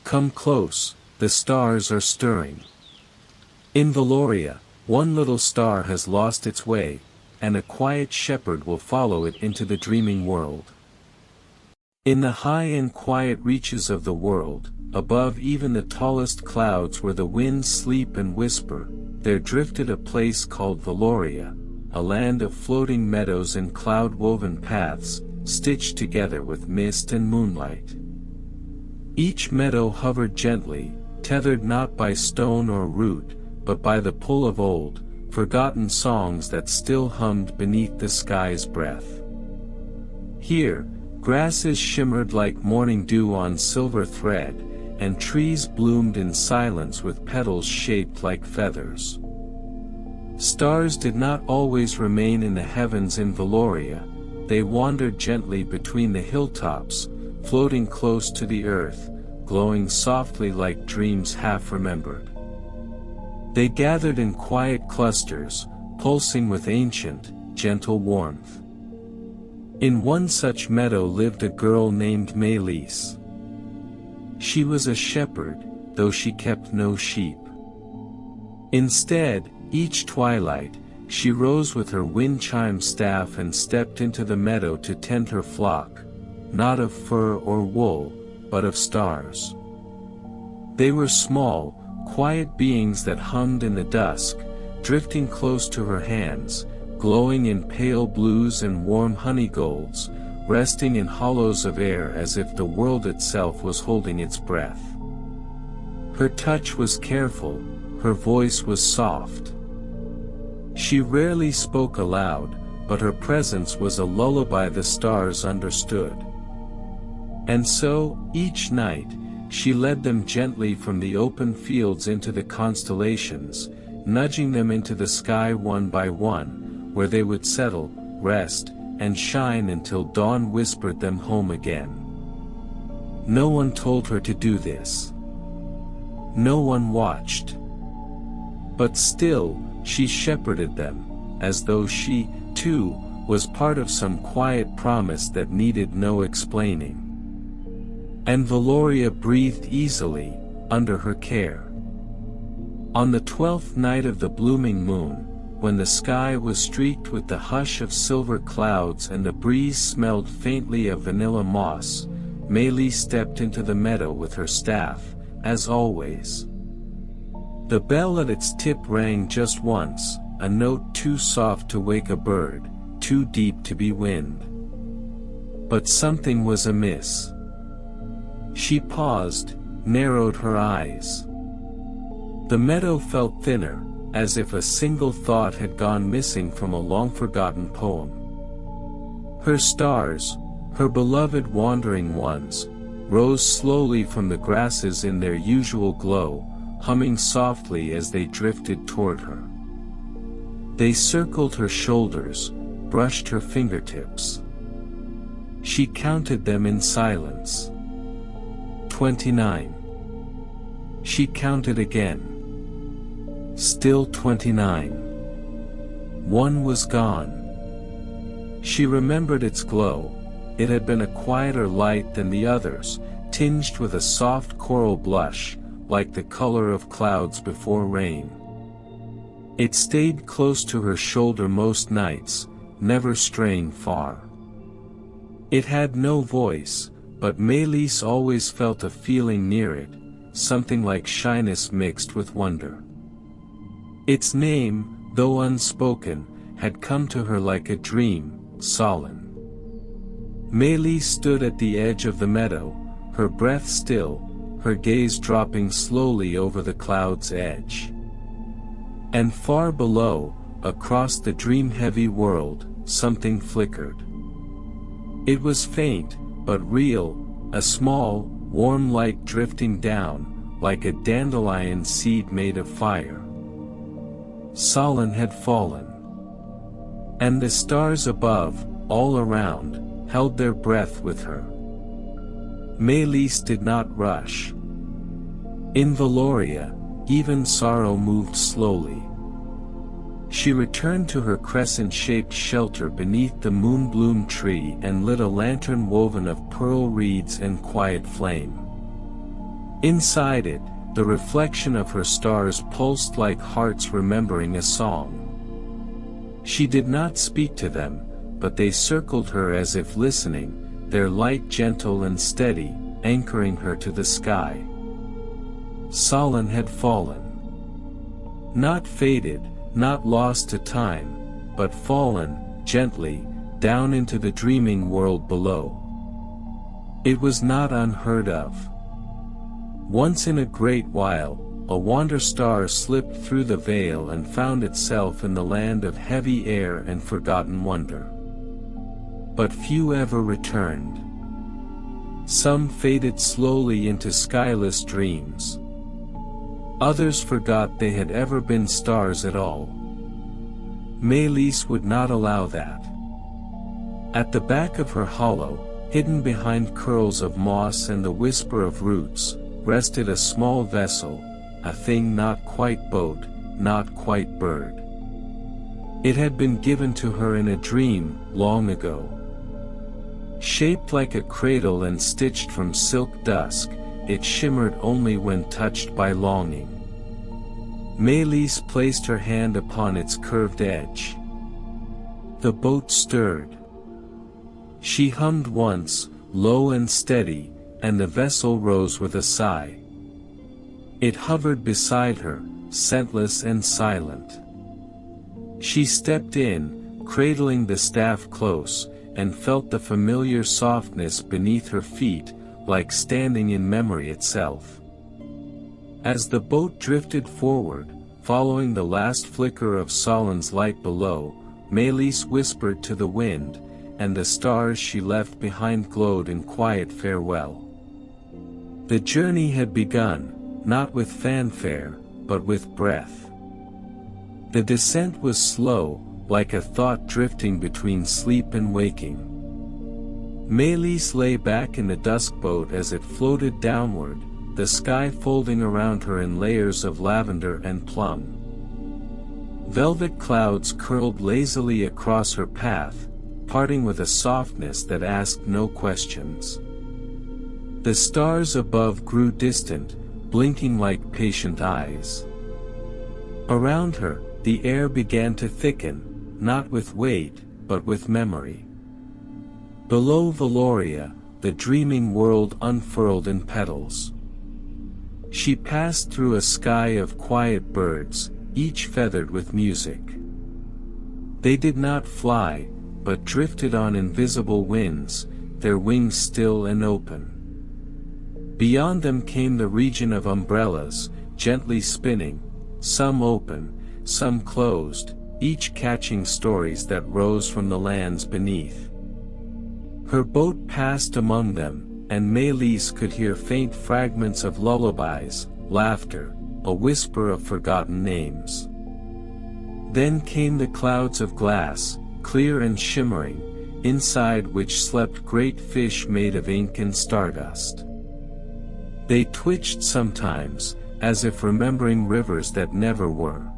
Come close, the stars are stirring. In Veloria, one little star has lost its way, and a quiet shepherd will follow it into the dreaming world. In the high and quiet reaches of the world, above even the tallest clouds where the winds sleep and whisper, there drifted a place called Veloria, a land of floating meadows and cloud-woven paths, stitched together with mist and moonlight. Each meadow hovered gently, tethered not by stone or root, but by the pull of old, forgotten songs that still hummed beneath the sky's breath. Here, grasses shimmered like morning dew on silver thread, and trees bloomed in silence with petals shaped like feathers. Stars did not always remain in the heavens in Veloria, they wandered gently between the hilltops, floating close to the earth, glowing softly like dreams half remembered. They gathered in quiet clusters, pulsing with ancient, gentle warmth. In one such meadow lived a girl named Meadows. She was a shepherd, though she kept no sheep. Instead, each twilight, she rose with her wind-chime staff and stepped into the meadow to tend her flock, not of fur or wool, but of stars. They were small, quiet beings that hummed in the dusk, drifting close to her hands, glowing in pale blues and warm honeygolds, resting in hollows of air as if the world itself was holding its breath. Her touch was careful, her voice was soft. She rarely spoke aloud, but her presence was a lullaby the stars understood. And so, each night, she led them gently from the open fields into the constellations, nudging them into the sky one by one, where they would settle, rest, and shine until dawn whispered them home again. No one told her to do this. No one watched. But still, she shepherded them, as though she, too, was part of some quiet promise that needed no explaining. And Veloria breathed easily, under her care. On the 12th night of the blooming moon, when the sky was streaked with the hush of silver clouds and the breeze smelled faintly of vanilla moss, Meadows stepped into the meadow with her staff, as always. The bell at its tip rang just once, a note too soft to wake a bird, too deep to be wind. But something was amiss. She paused, narrowed her eyes. The meadow felt thinner, as if a single thought had gone missing from a long-forgotten poem. Her stars, her beloved wandering ones, rose slowly from the grasses in their usual glow, humming softly as they drifted toward her. They circled her shoulders, brushed her fingertips. She counted them in silence. 29. She counted again. Still 29. One was gone. She remembered its glow. It had been a quieter light than the others, tinged with a soft coral blush, like the color of clouds before rain. It stayed close to her shoulder most nights, never straying far. It had no voice, but Meadows always felt a feeling near it, something like shyness mixed with wonder. Its name, though unspoken, had come to her like a dream, Solon. Meadows stood at the edge of the meadow, her breath still, her gaze dropping slowly over the cloud's edge. And far below, across the dream-heavy world, something flickered. It was faint, but real, a small, warm light drifting down, like a dandelion seed made of fire. Solon had fallen. And the stars above, all around, held their breath with her. Meadows did not rush. In Veloria, even sorrow moved slowly. She returned to her crescent-shaped shelter beneath the moonbloom tree and lit a lantern woven of pearl reeds and quiet flame. Inside it, the reflection of her stars pulsed like hearts remembering a song. She did not speak to them, but they circled her as if listening, their light gentle and steady, anchoring her to the sky. Solon had fallen. Not faded, not lost to time, but fallen, gently, down into the dreaming world below. It was not unheard of. Once in a great while, a wander star slipped through the veil and found itself in the land of heavy air and forgotten wonder. But few ever returned. Some faded slowly into skyless dreams. Others forgot they had ever been stars at all. Meadows would not allow that. At the back of her hollow, hidden behind curls of moss and the whisper of roots, rested a small vessel, a thing not quite boat, not quite bird. It had been given to her in a dream, long ago. Shaped like a cradle and stitched from silk dusk, it shimmered only when touched by longing. Meadows placed her hand upon its curved edge. The boat stirred. She hummed once, low and steady, and the vessel rose with a sigh. It hovered beside her, scentless and silent. She stepped in, cradling the staff close, and felt the familiar softness beneath her feet, like standing in memory itself. As the boat drifted forward, following the last flicker of Solon's light below, Meadows whispered to the wind, and the stars she left behind glowed in quiet farewell. The journey had begun, not with fanfare, but with breath. The descent was slow, like a thought drifting between sleep and waking. Meadows lay back in the dusk boat as it floated downward, the sky folding around her in layers of lavender and plum. Velvet clouds curled lazily across her path, parting with a softness that asked no questions. The stars above grew distant, blinking like patient eyes. Around her, the air began to thicken, not with weight, but with memory. Below Veloria, the dreaming world unfurled in petals. She passed through a sky of quiet birds, each feathered with music. They did not fly, but drifted on invisible winds, their wings still and open. Beyond them came the region of umbrellas, gently spinning, some open, some closed, each catching stories that rose from the lands beneath. Her boat passed among them, and Meadows could hear faint fragments of lullabies, laughter, a whisper of forgotten names. Then came the clouds of glass, clear and shimmering, inside which slept great fish made of ink and stardust. They twitched sometimes, as if remembering rivers that never were.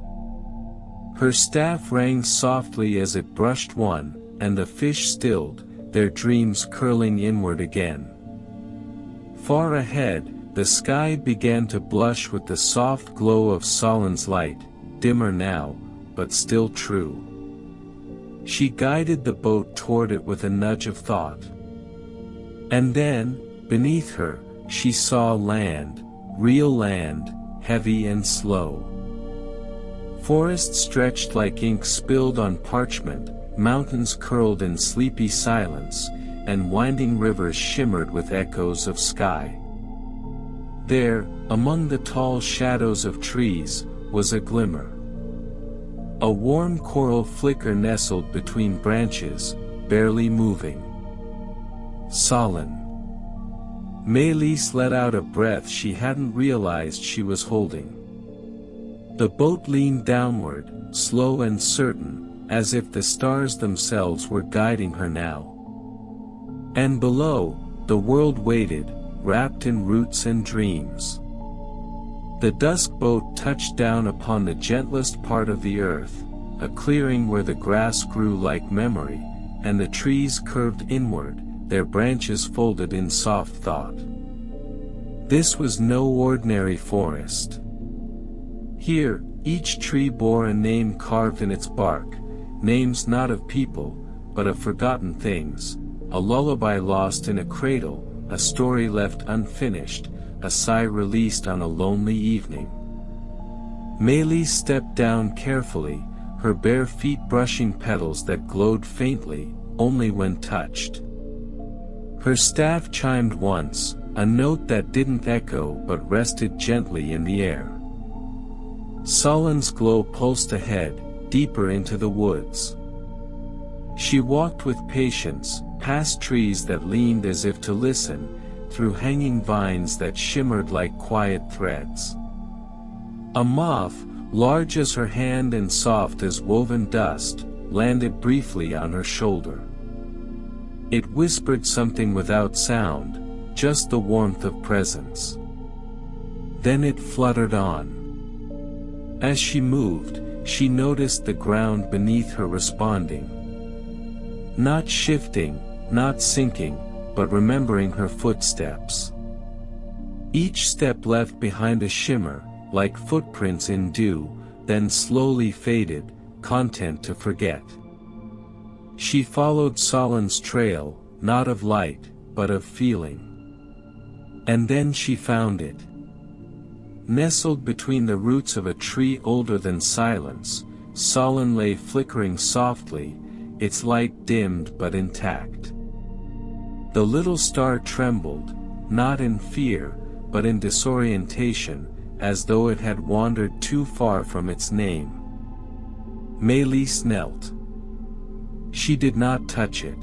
Her staff rang softly as it brushed one, and the fish stilled, their dreams curling inward again. Far ahead, the sky began to blush with the soft glow of Solon's light, dimmer now, but still true. She guided the boat toward it with a nudge of thought. And then, beneath her, she saw land, real land, heavy and slow. Forests stretched like ink spilled on parchment, mountains curled in sleepy silence, and winding rivers shimmered with echoes of sky. There, among the tall shadows of trees, was a glimmer. A warm coral flicker nestled between branches, barely moving. Solon. Meadows let out a breath she hadn't realized she was holding. The boat leaned downward, slow and certain, as if the stars themselves were guiding her now. And below, the world waited, wrapped in roots and dreams. The dusk boat touched down upon the gentlest part of the earth, a clearing where the grass grew like memory, and the trees curved inward, their branches folded in soft thought. This was no ordinary forest. Here, each tree bore a name carved in its bark, names not of people, but of forgotten things, a lullaby lost in a cradle, a story left unfinished, a sigh released on a lonely evening. Mealy stepped down carefully, her bare feet brushing petals that glowed faintly, only when touched. Her staff chimed once, a note that didn't echo but rested gently in the air. Solon's glow pulsed ahead, deeper into the woods. She walked with patience, past trees that leaned as if to listen, through hanging vines that shimmered like quiet threads. A moth, large as her hand and soft as woven dust, landed briefly on her shoulder. It whispered something without sound, just the warmth of presence. Then it fluttered on. As she moved, she noticed the ground beneath her responding. Not shifting, not sinking, but remembering her footsteps. Each step left behind a shimmer, like footprints in dew, then slowly faded, content to forget. She followed Solon's trail, not of light, but of feeling. And then she found it. Nestled between the roots of a tree older than silence, Solon lay flickering softly, its light dimmed but intact. The little star trembled, not in fear, but in disorientation, as though it had wandered too far from its name. Mealy knelt. She did not touch it.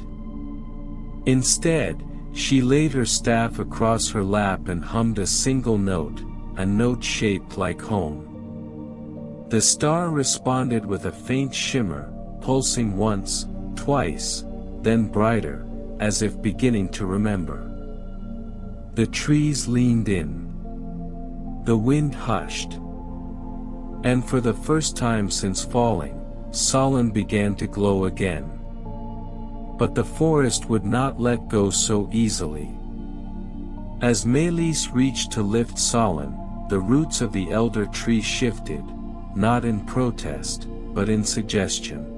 Instead, she laid her staff across her lap and hummed a single note, a note shaped like home. The star responded with a faint shimmer, pulsing once, twice, then brighter, as if beginning to remember. The trees leaned in. The wind hushed. And for the first time since falling, Solon began to glow again. But the forest would not let go so easily. As Mealy reached to lift Solon, the roots of the elder tree shifted, not in protest, but in suggestion.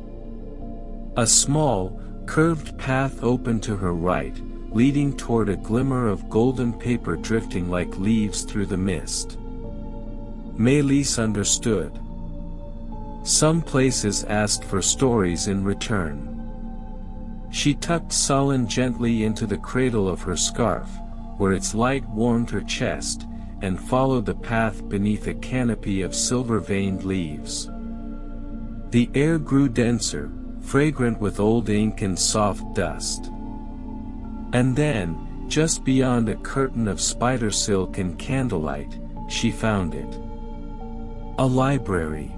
A small, curved path opened to her right, leading toward a glimmer of golden paper drifting like leaves through the mist. Mealy understood. Some places asked for stories in return. She tucked Solon gently into the cradle of her scarf, where its light warmed her chest, and followed the path beneath a canopy of silver-veined leaves. The air grew denser, fragrant with old ink and soft dust. And then, just beyond a curtain of spider silk and candlelight, she found it. A library.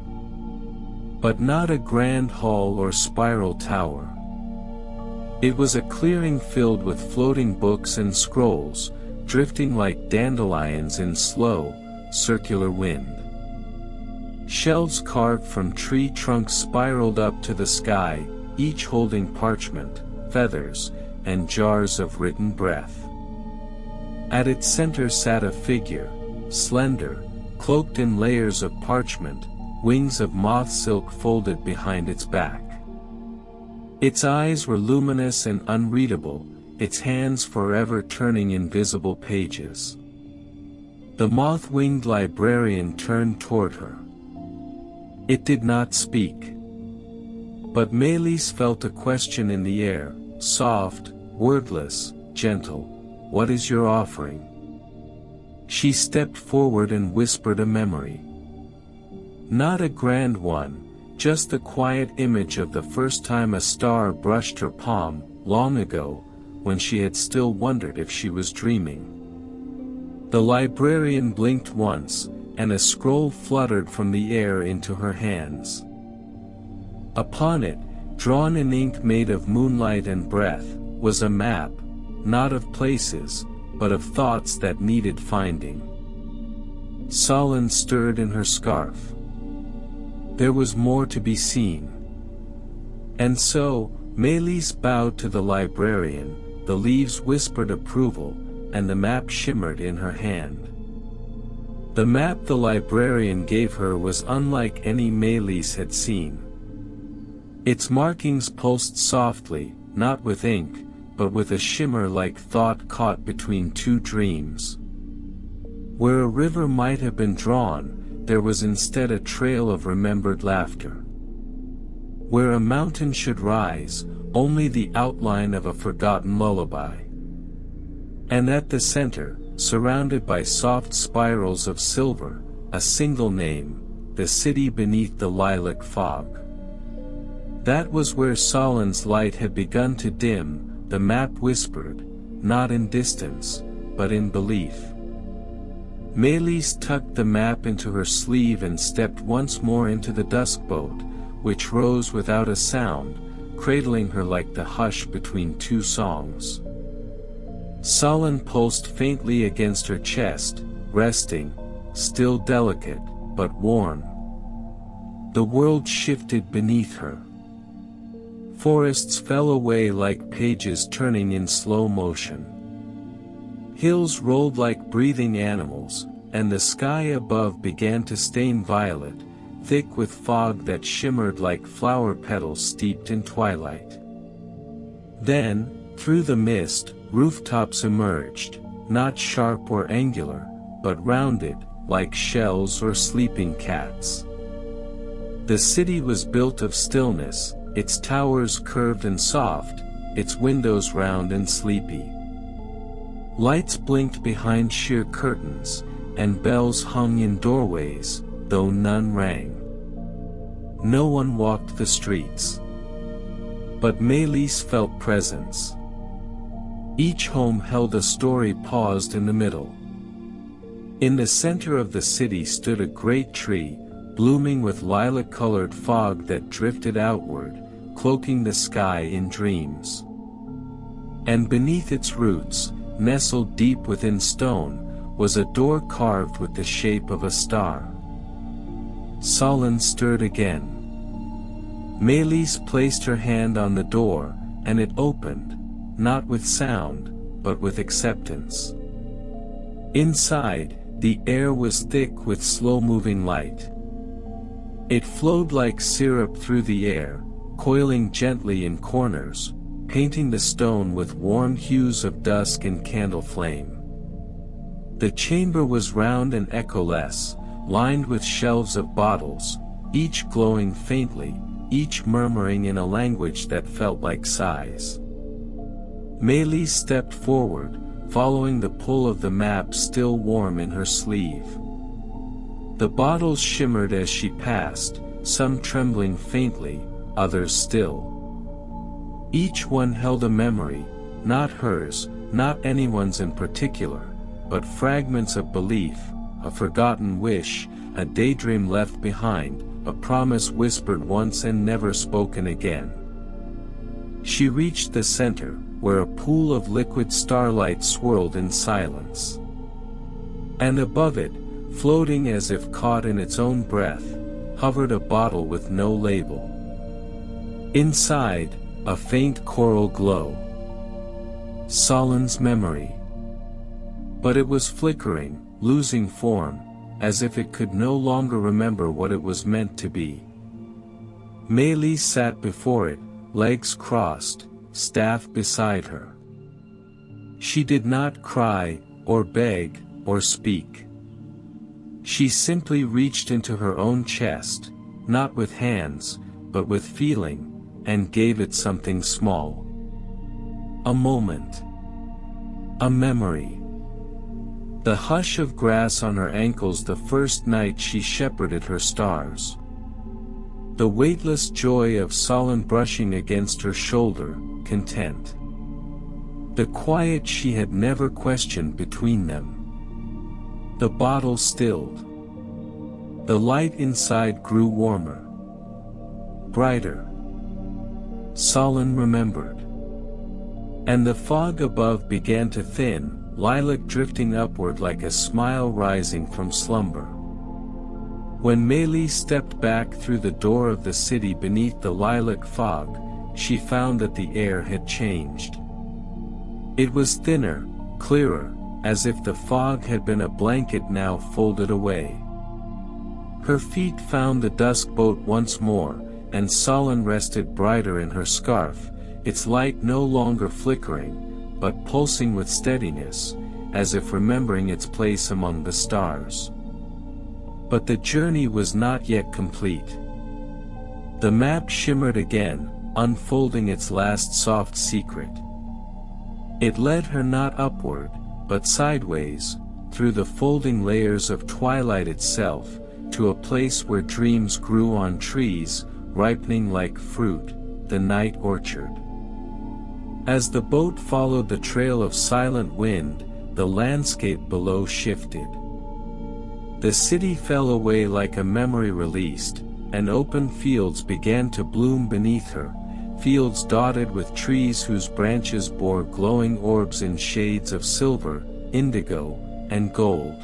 But not a grand hall or spiral tower. It was a clearing filled with floating books and scrolls, drifting like dandelions in slow, circular wind. Shelves carved from tree trunks spiraled up to the sky, each holding parchment, feathers, and jars of written breath. At its center sat a figure, slender, cloaked in layers of parchment, wings of moth silk folded behind its back. Its eyes were luminous and unreadable, its hands forever turning invisible pages. The moth-winged librarian turned toward her. It did not speak. But Mealy felt a question in the air, soft, wordless, gentle. What is your offering? She stepped forward and whispered a memory. Not a grand one, just the quiet image of the first time a star brushed her palm, long ago, when she had still wondered if she was dreaming. The librarian blinked once, and a scroll fluttered from the air into her hands. Upon it, drawn in ink made of moonlight and breath, was a map, not of places, but of thoughts that needed finding. Solon stirred in her scarf. There was more to be seen. And so, Mealy bowed to the librarian, the leaves whispered approval, and the map shimmered in her hand. The map the librarian gave her was unlike any Melis had seen. Its markings pulsed softly, not with ink, but with a shimmer like thought caught between two dreams. Where a river might have been drawn, there was instead a trail of remembered laughter. Where a mountain should rise, only the outline of a forgotten lullaby. And at the center, surrounded by soft spirals of silver, a single name, the city beneath the lilac fog. That was where Solon's light had begun to dim, the map whispered, not in distance, but in belief. Melis tucked the map into her sleeve and stepped once more into the dusk boat, which rose without a sound, cradling her like the hush between two songs. Solon pulsed faintly against her chest, resting, still delicate, but warm. The world shifted beneath her. Forests fell away like pages turning in slow motion. Hills rolled like breathing animals, and the sky above began to stain violet, thick with fog that shimmered like flower petals steeped in twilight. Then, through the mist, rooftops emerged, not sharp or angular, but rounded, like shells or sleeping cats. The city was built of stillness, its towers curved and soft, its windows round and sleepy. Lights blinked behind sheer curtains, and bells hung in doorways, though none rang. No one walked the streets. But Melis felt presence. Each home held a story paused in the middle. In the center of the city stood a great tree, blooming with lilac-colored fog that drifted outward, cloaking the sky in dreams. And beneath its roots, nestled deep within stone, was a door carved with the shape of a star. Solon stirred again. Melis placed her hand on the door, and it opened, not with sound, but with acceptance. Inside, the air was thick with slow-moving light. It flowed like syrup through the air, coiling gently in corners, painting the stone with warm hues of dusk and candle flame. The chamber was round and echoless, lined with shelves of bottles, each glowing faintly, each murmuring in a language that felt like sighs. Melis stepped forward, following the pull of the map still warm in her sleeve. The bottles shimmered as she passed, some trembling faintly, others still. Each one held a memory, not hers, not anyone's in particular, but fragments of belief, a forgotten wish, a daydream left behind, a promise whispered once and never spoken again. She reached the center, where a pool of liquid starlight swirled in silence. And above it, floating as if caught in its own breath, hovered a bottle with no label. Inside, a faint coral glow. Solon's memory. But it was flickering, losing form, as if it could no longer remember what it was meant to be. Melis sat before it, legs crossed, staff beside her. She did not cry, or beg, or speak. She simply reached into her own chest, not with hands, but with feeling, and gave it something small. A moment. A memory. The hush of grass on her ankles the first night she shepherded her stars. The weightless joy of Solon brushing against her shoulder, content. The quiet she had never questioned between them. The bottle stilled. The light inside grew warmer. Brighter. Solon remembered. And the fog above began to thin, lilac drifting upward like a smile rising from slumber. When Melis stepped back through the door of the city beneath the lilac fog, she found that the air had changed. It was thinner, clearer, as if the fog had been a blanket now folded away. Her feet found the dusk boat once more, and Solon rested brighter in her scarf, its light no longer flickering, but pulsing with steadiness, as if remembering its place among the stars. But the journey was not yet complete. The map shimmered again, unfolding its last soft secret. It led her not upward, but sideways, through the folding layers of twilight itself, to a place where dreams grew on trees, ripening like fruit, the night orchard. As the boat followed the trail of silent wind, the landscape below shifted. The city fell away like a memory released, and open fields began to bloom beneath her, fields dotted with trees whose branches bore glowing orbs in shades of silver, indigo, and gold.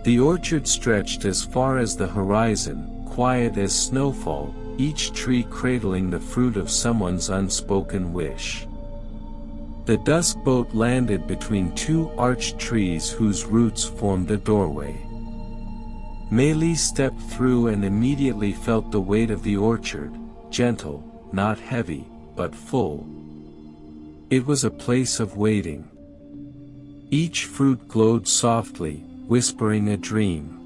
The orchard stretched as far as the horizon, quiet as snowfall, each tree cradling the fruit of someone's unspoken wish. The dusk boat landed between two arched trees whose roots formed a doorway. Mealy stepped through and immediately felt the weight of the orchard, gentle, not heavy, but full. It was a place of waiting. Each fruit glowed softly, whispering a dream.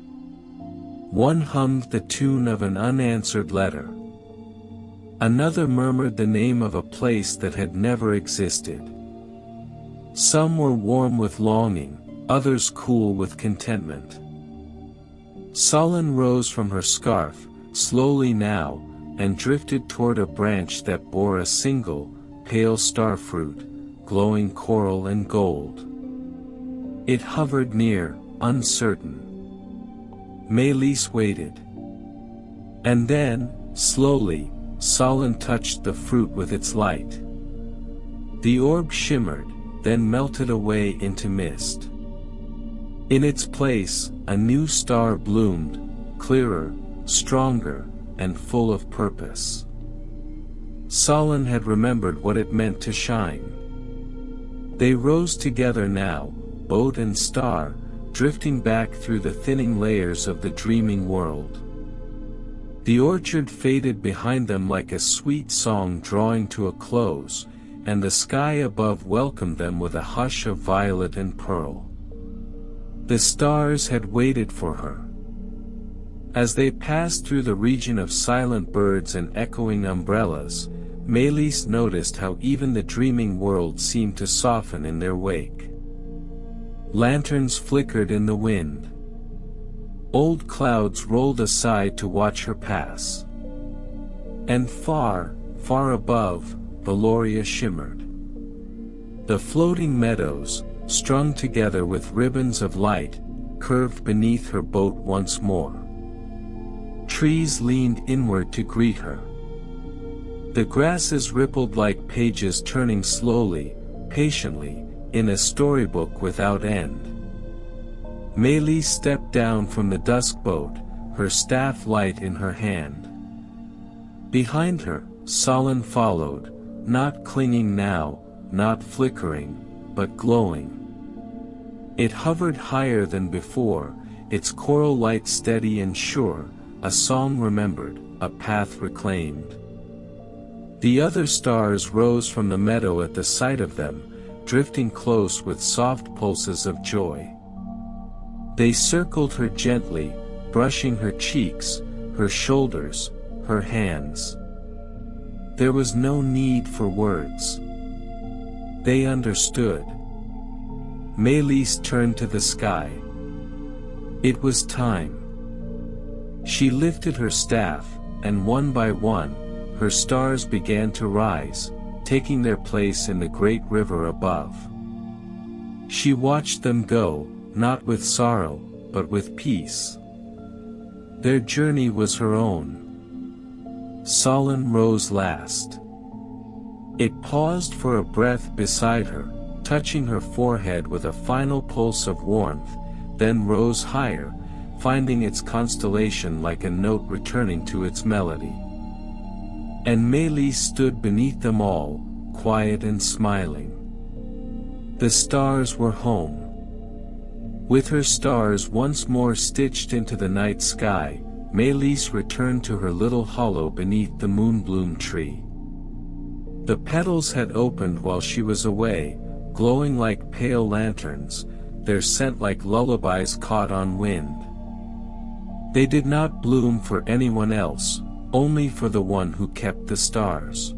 One hummed the tune of an unanswered letter. Another murmured the name of a place that had never existed. Some were warm with longing, others cool with contentment. Solon rose from her scarf, slowly now, and drifted toward a branch that bore a single, pale star fruit, glowing coral and gold. It hovered near, uncertain. Mealis waited. And then, slowly, Solon touched the fruit with its light. The orb shimmered, then melted away into mist. In its place, a new star bloomed, clearer, stronger, and full of purpose. Solon had remembered what it meant to shine. They rose together now, boat and star, drifting back through the thinning layers of the dreaming world. The orchard faded behind them like a sweet song drawing to a close, and the sky above welcomed them with a hush of violet and pearl. The stars had waited for her. As they passed through the region of silent birds and echoing umbrellas, Mealis noticed how even the dreaming world seemed to soften in their wake. Lanterns flickered in the wind. Old clouds rolled aside to watch her pass. And far, far above, Veloria shimmered. The floating meadows, strung together with ribbons of light, curved beneath her boat once more. Trees leaned inward to greet her. The grasses rippled like pages turning slowly, patiently, in a storybook without end. Mealy stepped down from the dusk boat, her staff light in her hand. Behind her, Solon followed, not clinging now, not flickering, but glowing. It hovered higher than before, its coral light steady and sure, a song remembered, a path reclaimed. The other stars rose from the meadow at the sight of them, drifting close with soft pulses of joy. They circled her gently, brushing her cheeks, her shoulders, her hands. There was no need for words. They understood. Mealis turned to the sky. It was time. She lifted her staff, and one by one, her stars began to rise, taking their place in the great river above. She watched them go, not with sorrow, but with peace. Their journey was her own. Solon rose last. It paused for a breath beside her, touching her forehead with a final pulse of warmth, then rose higher, finding its constellation like a note returning to its melody. And Mealis stood beneath them all, quiet and smiling. The stars were home. With her stars once more stitched into the night sky, Meadows returned to her little hollow beneath the moonbloom tree. The petals had opened while she was away, glowing like pale lanterns, their scent like lullabies caught on wind. They did not bloom for anyone else, only for the one who kept the stars.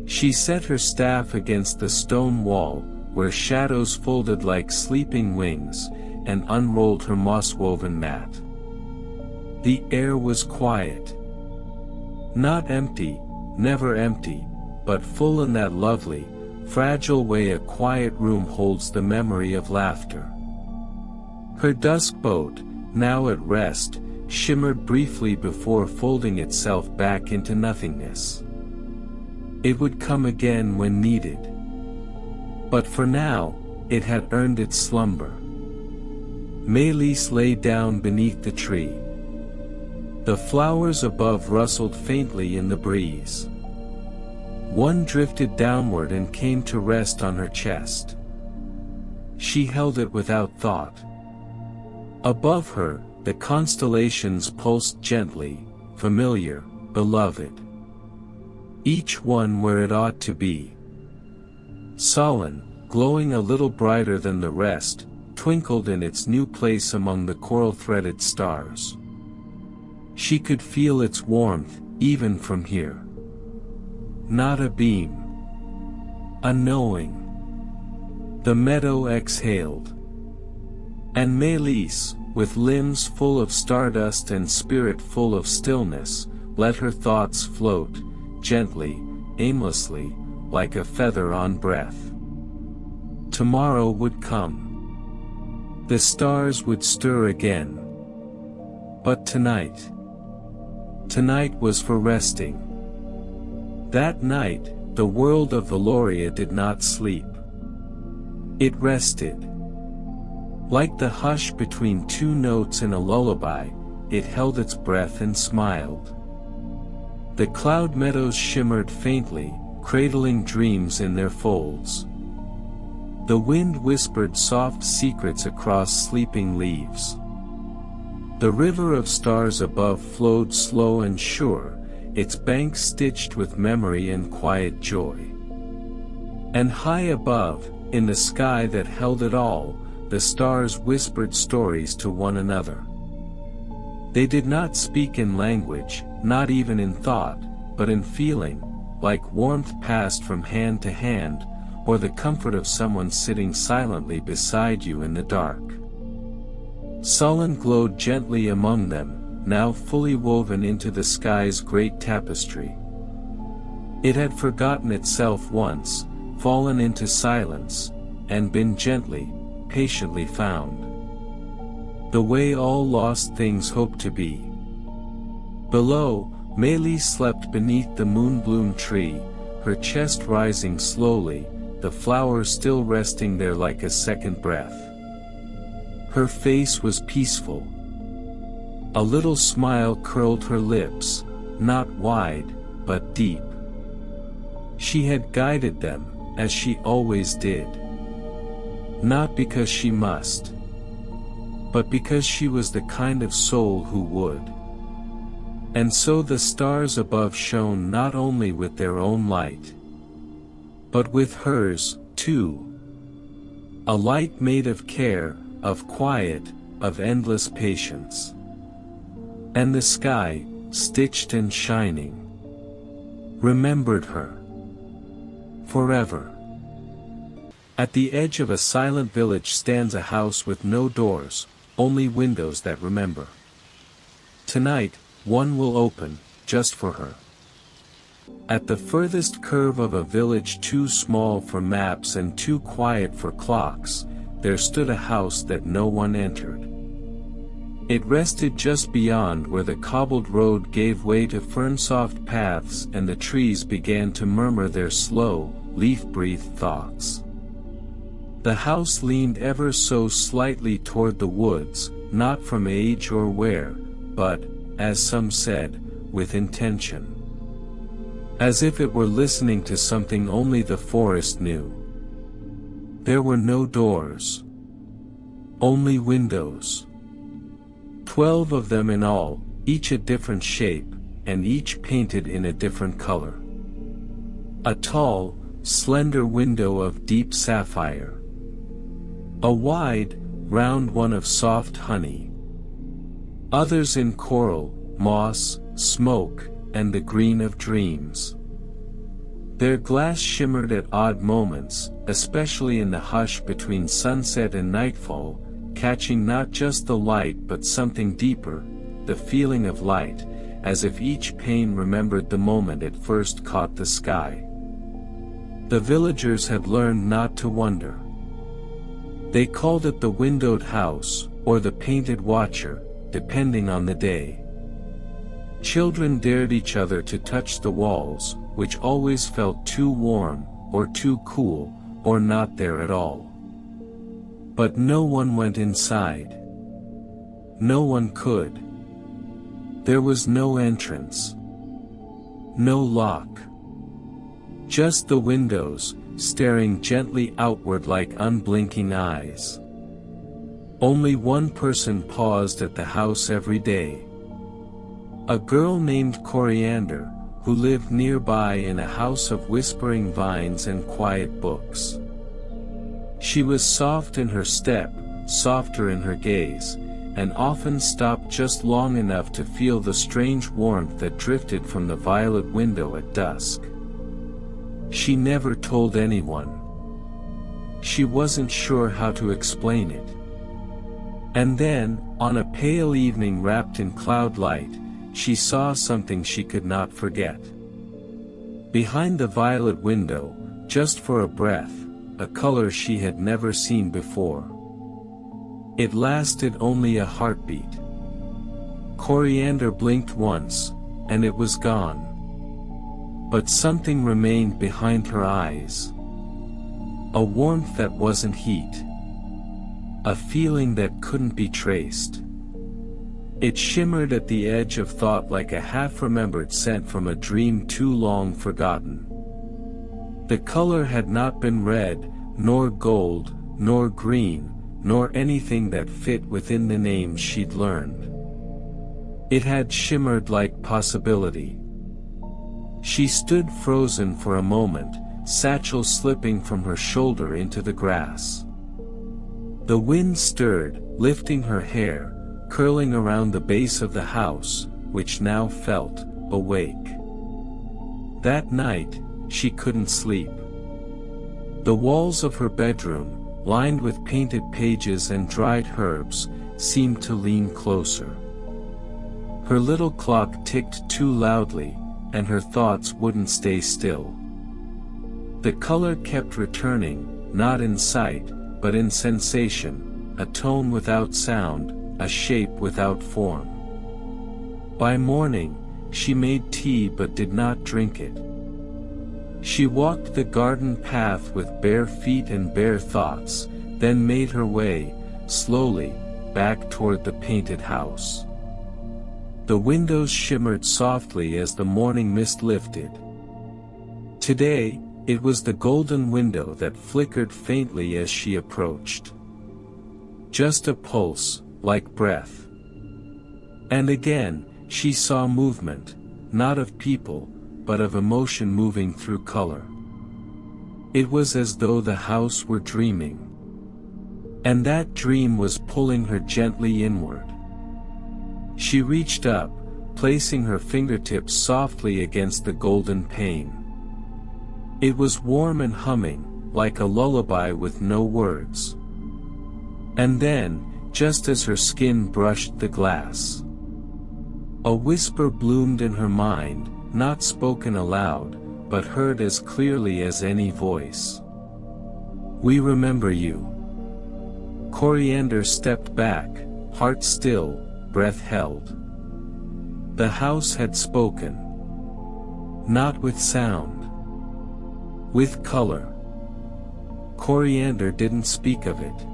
She set her staff against the stone wall, where shadows folded like sleeping wings, and unrolled her moss-woven mat. The air was quiet. Not empty, never empty, but full in that lovely, fragile way a quiet room holds the memory of laughter. Her dusk boat, now at rest, shimmered briefly before folding itself back into nothingness. It would come again when needed. But for now, it had earned its slumber. Meadows lay down beneath the tree. The flowers above rustled faintly in the breeze. One drifted downward and came to rest on her chest. She held it without thought. Above her, the constellations pulsed gently, familiar, beloved. Each one where it ought to be. Sullen, glowing a little brighter than the rest, twinkled in its new place among the coral-threaded stars. She could feel its warmth, even from here. Not a beam. A knowing. The meadow exhaled. And Meadows, with limbs full of stardust and spirit full of stillness, let her thoughts float, gently, aimlessly, like a feather on breath. Tomorrow would come. The stars would stir again. But tonight was for resting. That night, the world of Veloria did not sleep. It rested. Like the hush between two notes in a lullaby, it held its breath and smiled. The cloud meadows shimmered faintly, cradling dreams in their folds. The wind whispered soft secrets across sleeping leaves. The river of stars above flowed slow and sure, its banks stitched with memory and quiet joy. And high above, in the sky that held it all, the stars whispered stories to one another. They did not speak in language, not even in thought, but in feeling, like warmth passed from hand to hand, or the comfort of someone sitting silently beside you in the dark. Sullen glowed gently among them, now fully woven into the sky's great tapestry. It had forgotten itself once, fallen into silence, and been gently, patiently found. The way all lost things hope to be. Below, Meadows slept beneath the moonbloom tree, her chest rising slowly, the flowers still resting there like a second breath. Her face was peaceful. A little smile curled her lips, not wide, but deep. She had guided them, as she always did. Not because she must, but because she was the kind of soul who would. And so the stars above shone not only with their own light, but with hers, too. A light made of care, of quiet, of endless patience. And the sky, stitched and shining, remembered her. Forever. At the edge of a silent village stands a house with no doors, only windows that remember. Tonight, one will open, just for her. At the furthest curve of a village too small for maps and too quiet for clocks, there stood a house that no one entered. It rested just beyond where the cobbled road gave way to fern-soft paths and the trees began to murmur their slow, leaf-breathed thoughts. The house leaned ever so slightly toward the woods, not from age or wear, but, as some said, with intention. As if it were listening to something only the forest knew. There were no doors. Only windows. 12 of them in all, each a different shape, and each painted in a different color. A tall, slender window of deep sapphire. A wide, round one of soft honey. Others in coral, moss, smoke, and the green of dreams. Their glass shimmered at odd moments, especially in the hush between sunset and nightfall, catching not just the light but something deeper, the feeling of light, as if each pane remembered the moment it first caught the sky. The villagers had learned not to wonder. They called it the windowed house, or the painted watcher, depending on the day. Children dared each other to touch the walls, which always felt too warm, or too cool, or not there at all. But no one went inside. No one could. There was no entrance. No lock. Just the windows, staring gently outward like unblinking eyes. Only one person paused at the house every day. A girl named Coriander, who lived nearby in a house of whispering vines and quiet books. She was soft in her step, softer in her gaze, and often stopped just long enough to feel the strange warmth that drifted from the violet window at dusk. She never told anyone. She wasn't sure how to explain it. And then, on a pale evening wrapped in cloud light, she saw something she could not forget. Behind the violet window, just for a breath, a color she had never seen before. It lasted only a heartbeat. Coriander blinked once, and it was gone. But something remained behind her eyes. A warmth that wasn't heat. A feeling that couldn't be traced. It shimmered at the edge of thought like a half-remembered scent from a dream too long forgotten. The color had not been red, nor gold, nor green, nor anything that fit within the names she'd learned. It had shimmered like possibility. She stood frozen for a moment, satchel slipping from her shoulder into the grass. The wind stirred, lifting her hair, curling around the base of the house, which now felt awake. That night, she couldn't sleep. The walls of her bedroom, lined with painted pages and dried herbs, seemed to lean closer. Her little clock ticked too loudly, and her thoughts wouldn't stay still. The color kept returning, not in sight, but in sensation, a tone without sound, a shape without form. By morning, she made tea but did not drink it. She walked the garden path with bare feet and bare thoughts, then made her way, slowly, back toward the painted house. The windows shimmered softly as the morning mist lifted. Today, it was the golden window that flickered faintly as she approached. Just a pulse, like breath. And again, she saw movement, not of people, but of emotion moving through color. It was as though the house were dreaming. And that dream was pulling her gently inward. She reached up, placing her fingertips softly against the golden pane. It was warm and humming, like a lullaby with no words. And then, just as her skin brushed the glass, a whisper bloomed in her mind, not spoken aloud, but heard as clearly as any voice. "We remember you." Coriander stepped back, heart still, breath held. The house had spoken. Not with sound. With color. Coriander didn't speak of it.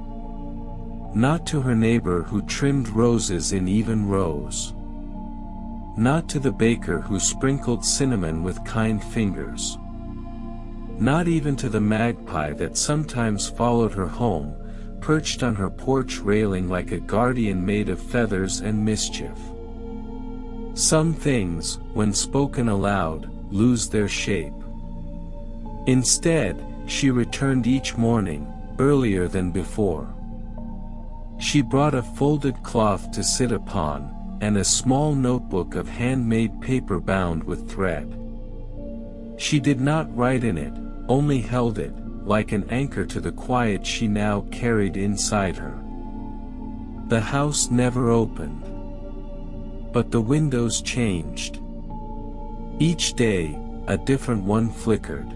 Not to her neighbor who trimmed roses in even rows. Not to the baker who sprinkled cinnamon with kind fingers. not even to the magpie that sometimes followed her home, perched on her porch railing like a guardian made of feathers and mischief. Some things, when spoken aloud, lose their shape. Instead, she returned each morning, earlier than before. She brought a folded cloth to sit upon, and a small notebook of handmade paper bound with thread. She did not write in it, only held it, like an anchor to the quiet she now carried inside her. The house never opened. But the windows changed. Each day, a different one flickered.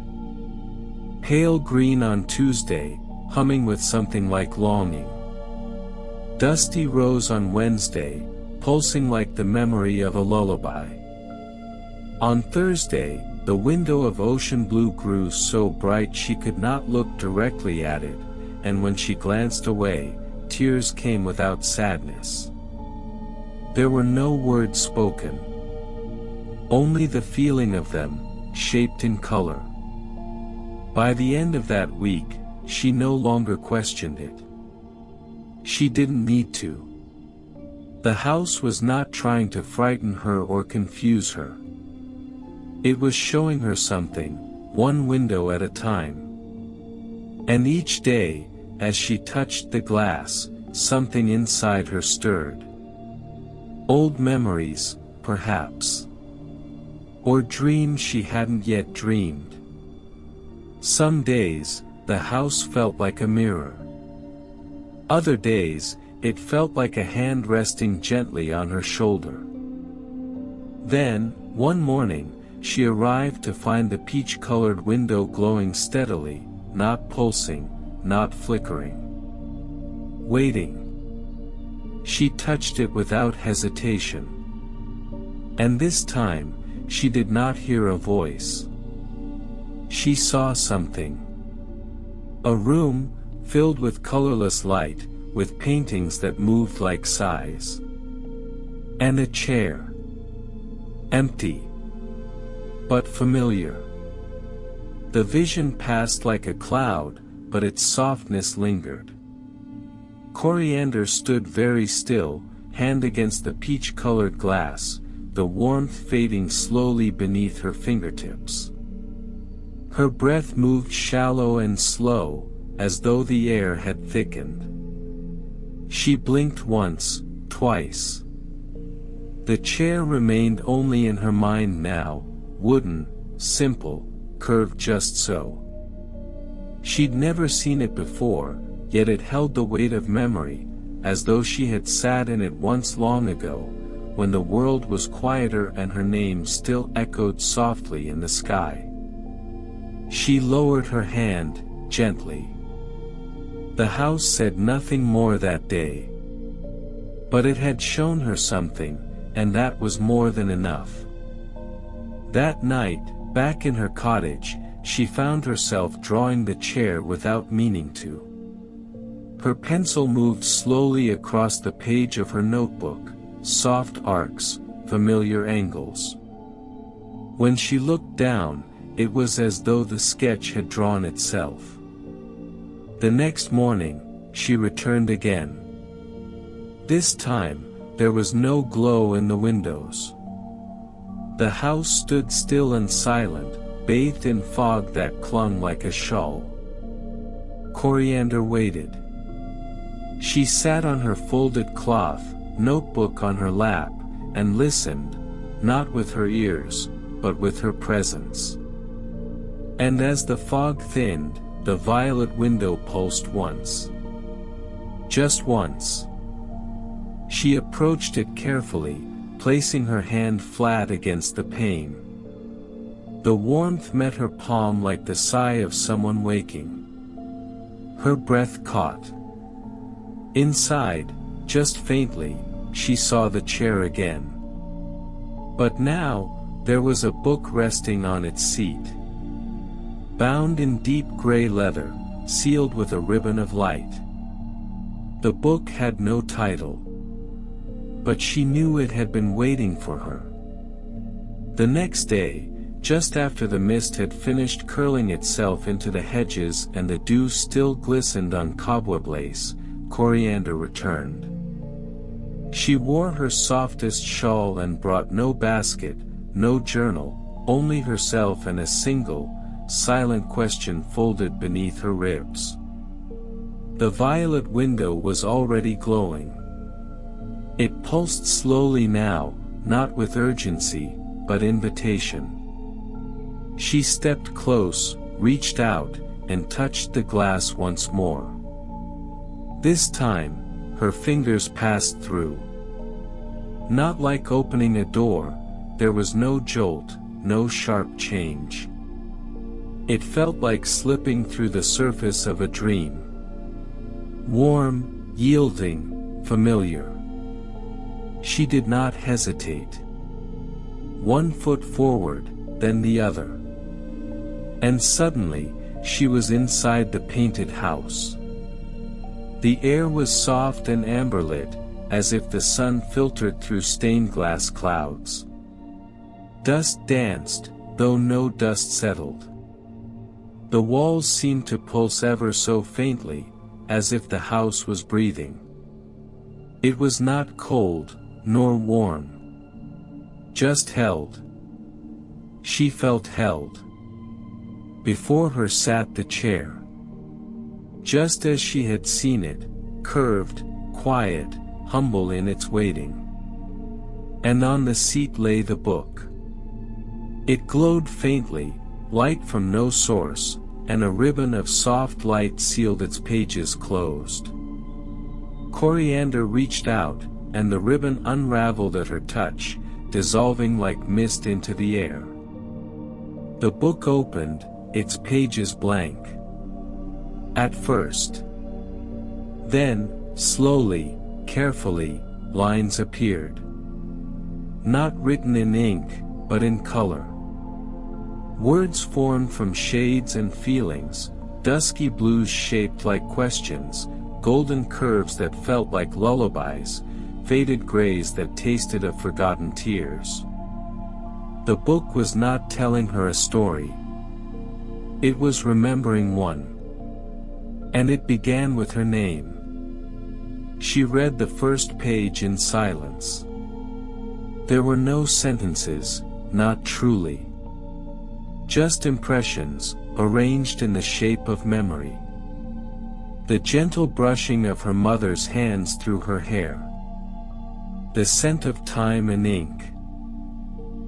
Pale green on Tuesday, humming with something like longing. Dusty rose on Wednesday, pulsing like the memory of a lullaby. On Thursday, the window of ocean blue grew so bright she could not look directly at it, and when she glanced away, tears came without sadness. There were no words spoken. Only the feeling of them, shaped in color. By the end of that week, she no longer questioned it. She didn't need to. The house was not trying to frighten her or confuse her. It was showing her something, one window at a time. And each day, as she touched the glass, something inside her stirred. Old memories, perhaps. Or dreams she hadn't yet dreamed. Some days, the house felt like a mirror. Other days, it felt like a hand resting gently on her shoulder. Then, one morning, she arrived to find the peach-colored window glowing steadily, not pulsing, not flickering. Waiting. She touched it without hesitation. And this time, she did not hear a voice. She saw something. A room, filled with colorless light, with paintings that moved like sighs. And a chair. Empty. But familiar. The vision passed like a cloud, but its softness lingered. Coriander stood very still, hand against the peach-colored glass, the warmth fading slowly beneath her fingertips. Her breath moved shallow and slow, as though the air had thickened. She blinked once, twice. The chair remained only in her mind now, wooden, simple, curved just so. She'd never seen it before, yet it held the weight of memory, as though she had sat in it once long ago, when the world was quieter and her name still echoed softly in the sky. She lowered her hand, gently. The house said nothing more that day. But it had shown her something, and that was more than enough. That night, back in her cottage, she found herself drawing the chair without meaning to. Her pencil moved slowly across the page of her notebook, soft arcs, familiar angles. When she looked down, it was as though the sketch had drawn itself. The next morning, she returned again. This time, there was no glow in the windows. The house stood still and silent, bathed in fog that clung like a shawl. Coriander waited. She sat on her folded cloth, notebook on her lap, and listened, not with her ears, but with her presence. And as the fog thinned, the violet window pulsed once. Just once. She approached it carefully, placing her hand flat against the pane. The warmth met her palm like the sigh of someone waking. Her breath caught. Inside, just faintly, she saw the chair again. But now, there was a book resting on its seat. Bound in deep gray leather, sealed with a ribbon of light. The book had no title. But she knew it had been waiting for her. The next day, Just after the mist had finished curling itself into the hedges and the dew still glistened on cobweb lace, Coriander returned. She wore her softest shawl and brought no basket, no journal, only herself and a single, silent question folded beneath her ribs. The violet window was already glowing. It pulsed slowly now, not with urgency, but invitation. She stepped close, reached out, and touched the glass once more. This time, her fingers passed through. Not like opening a door, there was no jolt, no sharp change. It felt like slipping through the surface of a dream. Warm, yielding, familiar. She did not hesitate. One foot forward, then the other. And suddenly, she was inside the painted house. The air was soft and amber-lit, as if the sun filtered through stained glass clouds. Dust danced, though no dust settled. The walls seemed to pulse ever so faintly, as if the house was breathing. It was not cold, nor warm. Just held. She felt held. Before her sat the chair. Just as she had seen it, curved, quiet, humble in its waiting. And on the seat lay the book. It glowed faintly, light from no source, and a ribbon of soft light sealed its pages closed. Coriander reached out, and the ribbon unraveled at her touch, dissolving like mist into the air. The book opened, its pages blank. At first. Then, slowly, carefully, lines appeared. Not written in ink, but in color. Words formed from shades and feelings, dusky blues shaped like questions, golden curves that felt like lullabies, faded grays that tasted of forgotten tears. The book was not telling her a story. It was remembering one. And it began with her name. She read the first page in silence. There were no sentences, not truly. Just impressions, arranged in the shape of memory. The gentle brushing of her mother's hands through her hair. The scent of thyme and ink.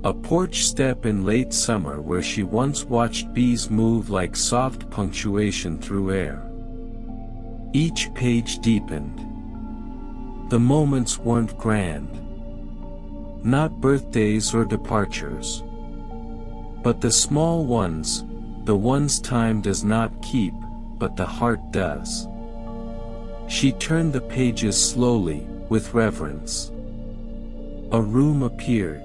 A porch step in late summer where she once watched bees move like soft punctuation through air. Each page deepened. The moments weren't grand. Not birthdays or departures. But the small ones, the ones time does not keep, but the heart does. She turned the pages slowly, with reverence. A room appeared.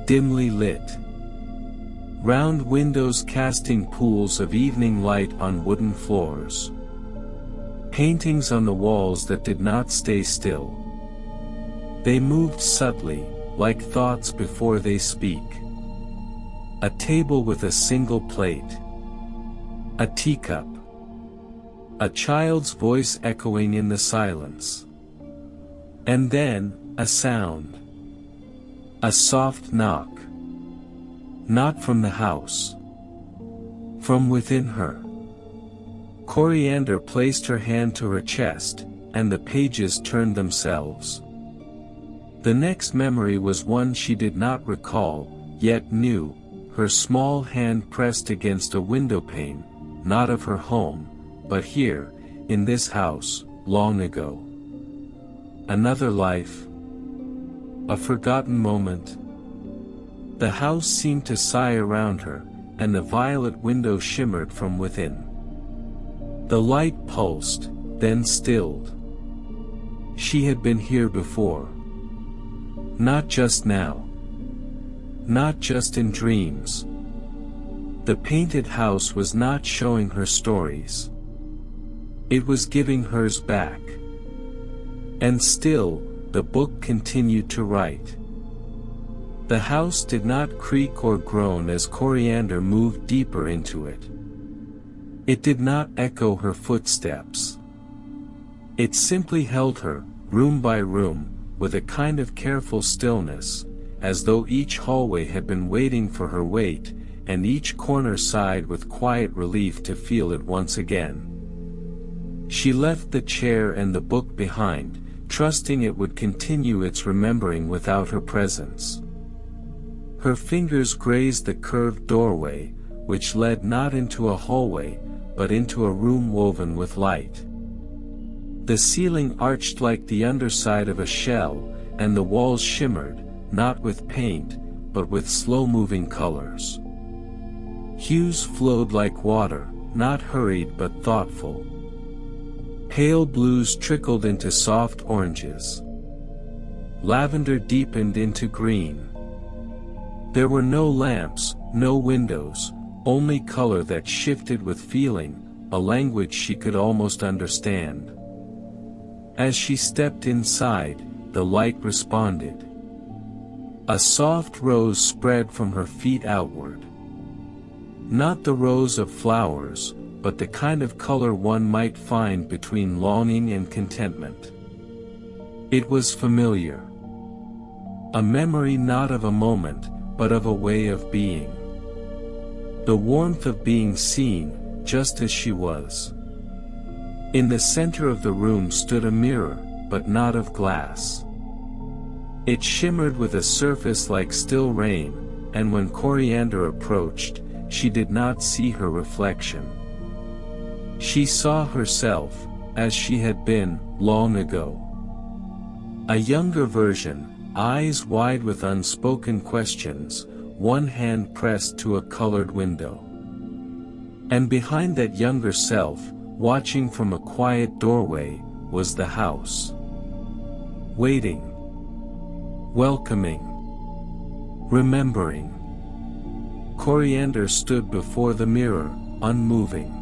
Dimly lit. Round windows casting pools of evening light on wooden floors. Paintings on the walls that did not stay still. They moved subtly, like thoughts before they speak. A table with a single plate. A teacup. A child's voice echoing in the silence. And then, a sound. A soft knock. Not from the house. From within her. Coriander placed her hand to her chest, and the pages turned themselves. The next memory was one she did not recall, yet knew, her small hand pressed against a windowpane, not of her home, but here, in this house, long ago. Another life. A forgotten moment. The house seemed to sigh around her, and the violet window shimmered from within. The light pulsed, then stilled. She had been here before. Not just now. Not just in dreams. The painted house was not showing her stories. It was giving hers back. And still, the book continued to write. The house did not creak or groan as Coriander moved deeper into it. It did not echo her footsteps. It simply held her, room by room, with a kind of careful stillness, as though each hallway had been waiting for her weight, and each corner sighed with quiet relief to feel it once again. She left the chair and the book behind, trusting it would continue its remembering without her presence. Her fingers grazed the curved doorway, which led not into a hallway, but into a room woven with light. The ceiling arched like the underside of a shell, and the walls shimmered, not with paint, but with slow-moving colors. Hues flowed like water, not hurried but thoughtful. Pale blues trickled into soft oranges. Lavender deepened into green. There were no lamps, no windows, only color that shifted with feeling, a language she could almost understand. As she stepped inside, the light responded. A soft rose spread from her feet outward. Not the rose of flowers, but the kind of color one might find between longing and contentment. It was familiar. A memory not of a moment, but of a way of being. The warmth of being seen, just as she was. In the center of the room stood a mirror, but not of glass. It shimmered with a surface like still rain, and when Coriander approached, she did not see her reflection. She saw herself, as she had been, long ago. A younger version, eyes wide with unspoken questions, one hand pressed to a colored window. And behind that younger self, watching from a quiet doorway, was the house. Waiting. Welcoming. Remembering. Coriander stood before the mirror, unmoving.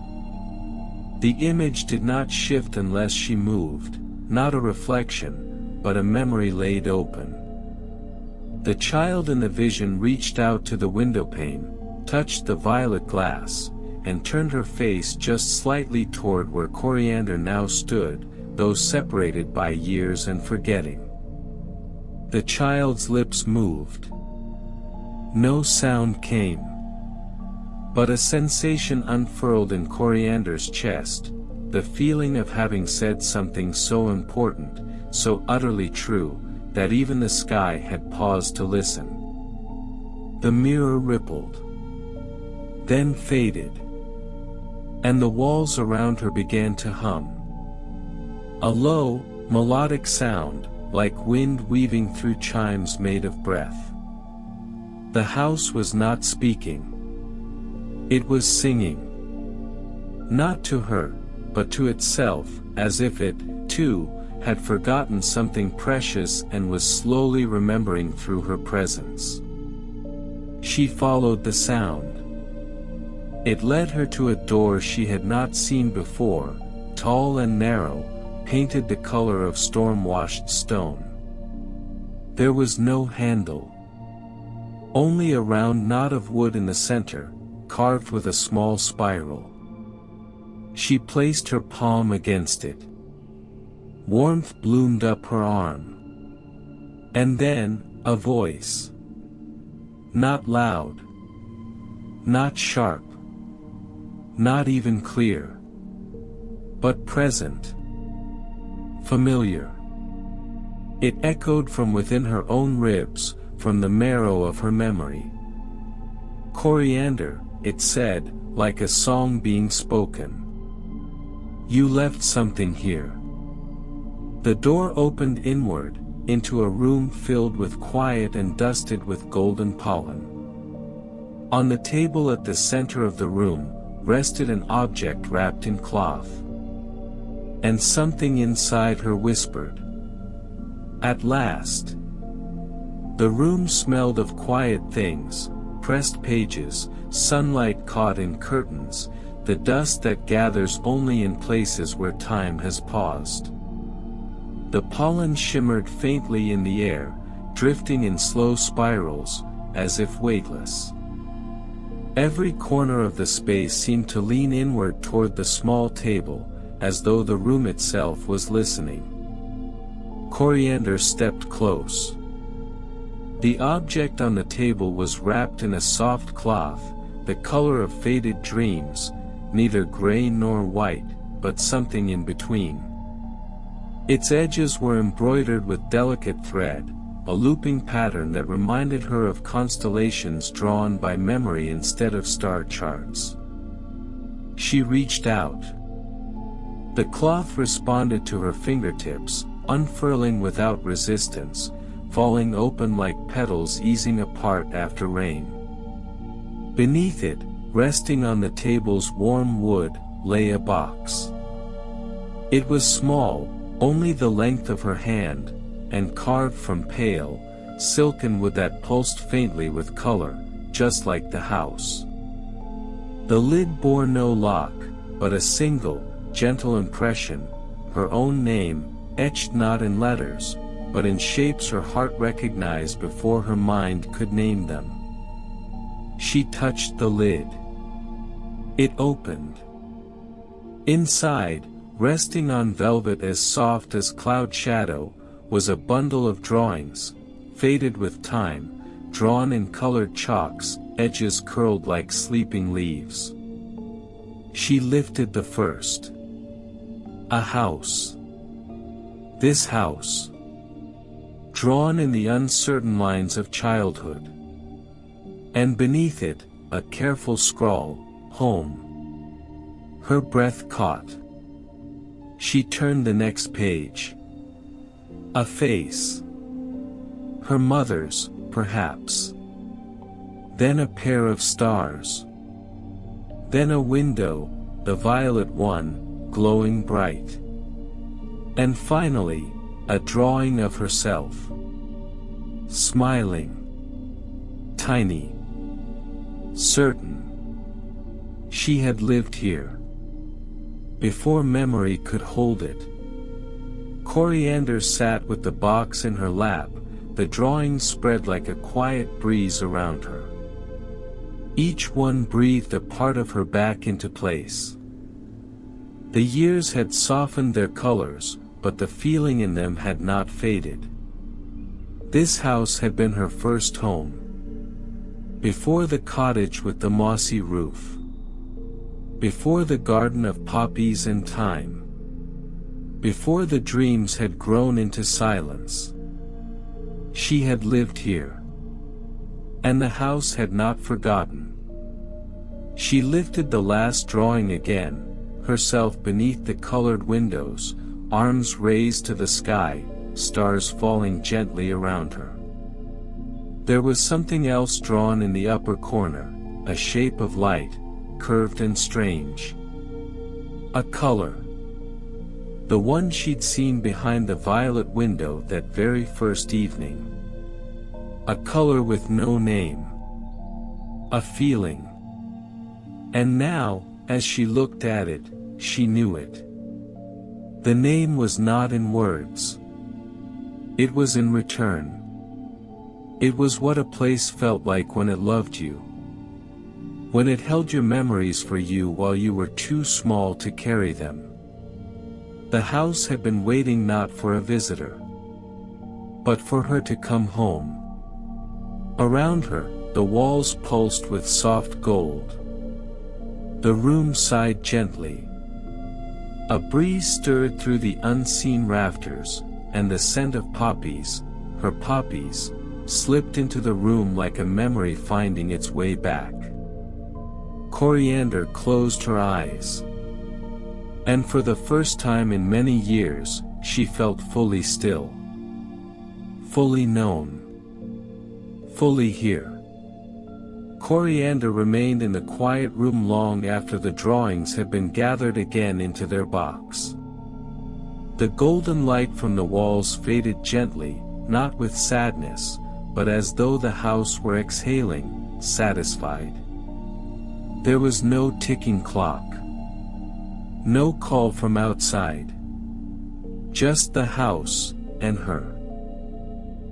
The image did not shift unless she moved, not a reflection, but a memory laid open. The child in the vision reached out to the windowpane, touched the violet glass, and turned her face just slightly toward where Coriander now stood, though separated by years and forgetting. The child's lips moved. No sound came. But a sensation unfurled in Coriander's chest, the feeling of having said something so important, so utterly true, that even the sky had paused to listen. The mirror rippled. Then faded. And the walls around her began to hum. A low, melodic sound, like wind weaving through chimes made of breath. The house was not speaking. It was singing. Not to her, but to itself, as if it, too, had forgotten something precious and was slowly remembering through her presence. She followed the sound. It led her to a door she had not seen before, tall and narrow, painted the color of storm-washed stone. There was no handle. Only a round knot of wood in the center, carved with a small spiral. She placed her palm against it. Warmth bloomed up her arm. And then, a voice. Not loud. Not sharp. Not even clear. But present. Familiar. It echoed from within her own ribs, from the marrow of her memory. Coriander, it said, like a song being spoken. You left something here. The door opened inward, into a room filled with quiet and dusted with golden pollen. On the table at the center of the room, rested an object wrapped in cloth. And something inside her whispered. At last. The room smelled of quiet things, pressed pages, sunlight caught in curtains, the dust that gathers only in places where time has paused. The pollen shimmered faintly in the air, drifting in slow spirals, as if weightless. Every corner of the space seemed to lean inward toward the small table, as though the room itself was listening. Coriander stepped close. The object on the table was wrapped in a soft cloth, the color of faded dreams, neither gray nor white, but something in between. Its edges were embroidered with delicate thread, a looping pattern that reminded her of constellations drawn by memory instead of star charts. She reached out. The cloth responded to her fingertips, unfurling without resistance, falling open like petals easing apart after rain. Beneath it, resting on the table's warm wood, lay a box. It was small, only the length of her hand, and carved from pale, silken wood that pulsed faintly with color, just like the house. The lid bore no lock, but a single, gentle impression, her own name, etched not in letters, but in shapes her heart recognized before her mind could name them. She touched the lid. It opened. Inside, resting on velvet as soft as cloud shadow, was a bundle of drawings, faded with time, drawn in colored chalks, edges curled like sleeping leaves. She lifted the first. A house. This house. Drawn in the uncertain lines of childhood. And beneath it, a careful scrawl, home. Her breath caught. She turned the next page. A face. Her mother's, perhaps. Then a pair of stars. Then a window, the violet one, glowing bright. And finally, a drawing of herself. Smiling. Tiny. Certain. She had lived here. Before memory could hold it. Coriander sat with the box in her lap, the drawings spread like a quiet breeze around her. Each one breathed a part of her back into place. The years had softened their colors, but the feeling in them had not faded. This house had been her first home. Before the cottage with the mossy roof. Before the garden of poppies and thyme. Before the dreams had grown into silence. She had lived here. And the house had not forgotten. She lifted the last drawing again, herself beneath the colored windows, arms raised to the sky, stars falling gently around her. There was something else drawn in the upper corner, a shape of light, curved and strange. A color. The one she'd seen behind the violet window that very first evening. A color with no name. A feeling. And now, as she looked at it, she knew it. The name was not in words. It was in return. It was what a place felt like when it loved you. When it held your memories for you while you were too small to carry them. The house had been waiting not for a visitor, but for her to come home. Around her, the walls pulsed with soft gold. The room sighed gently. A breeze stirred through the unseen rafters, and the scent of poppies, her poppies, slipped into the room like a memory finding its way back. Coriander closed her eyes. And for the first time in many years, she felt fully still. Fully known. Fully here. Coriander remained in the quiet room long after the drawings had been gathered again into their box. The golden light from the walls faded gently, not with sadness, but as though the house were exhaling, satisfied. There was no ticking clock. No call from outside. Just the house, and her.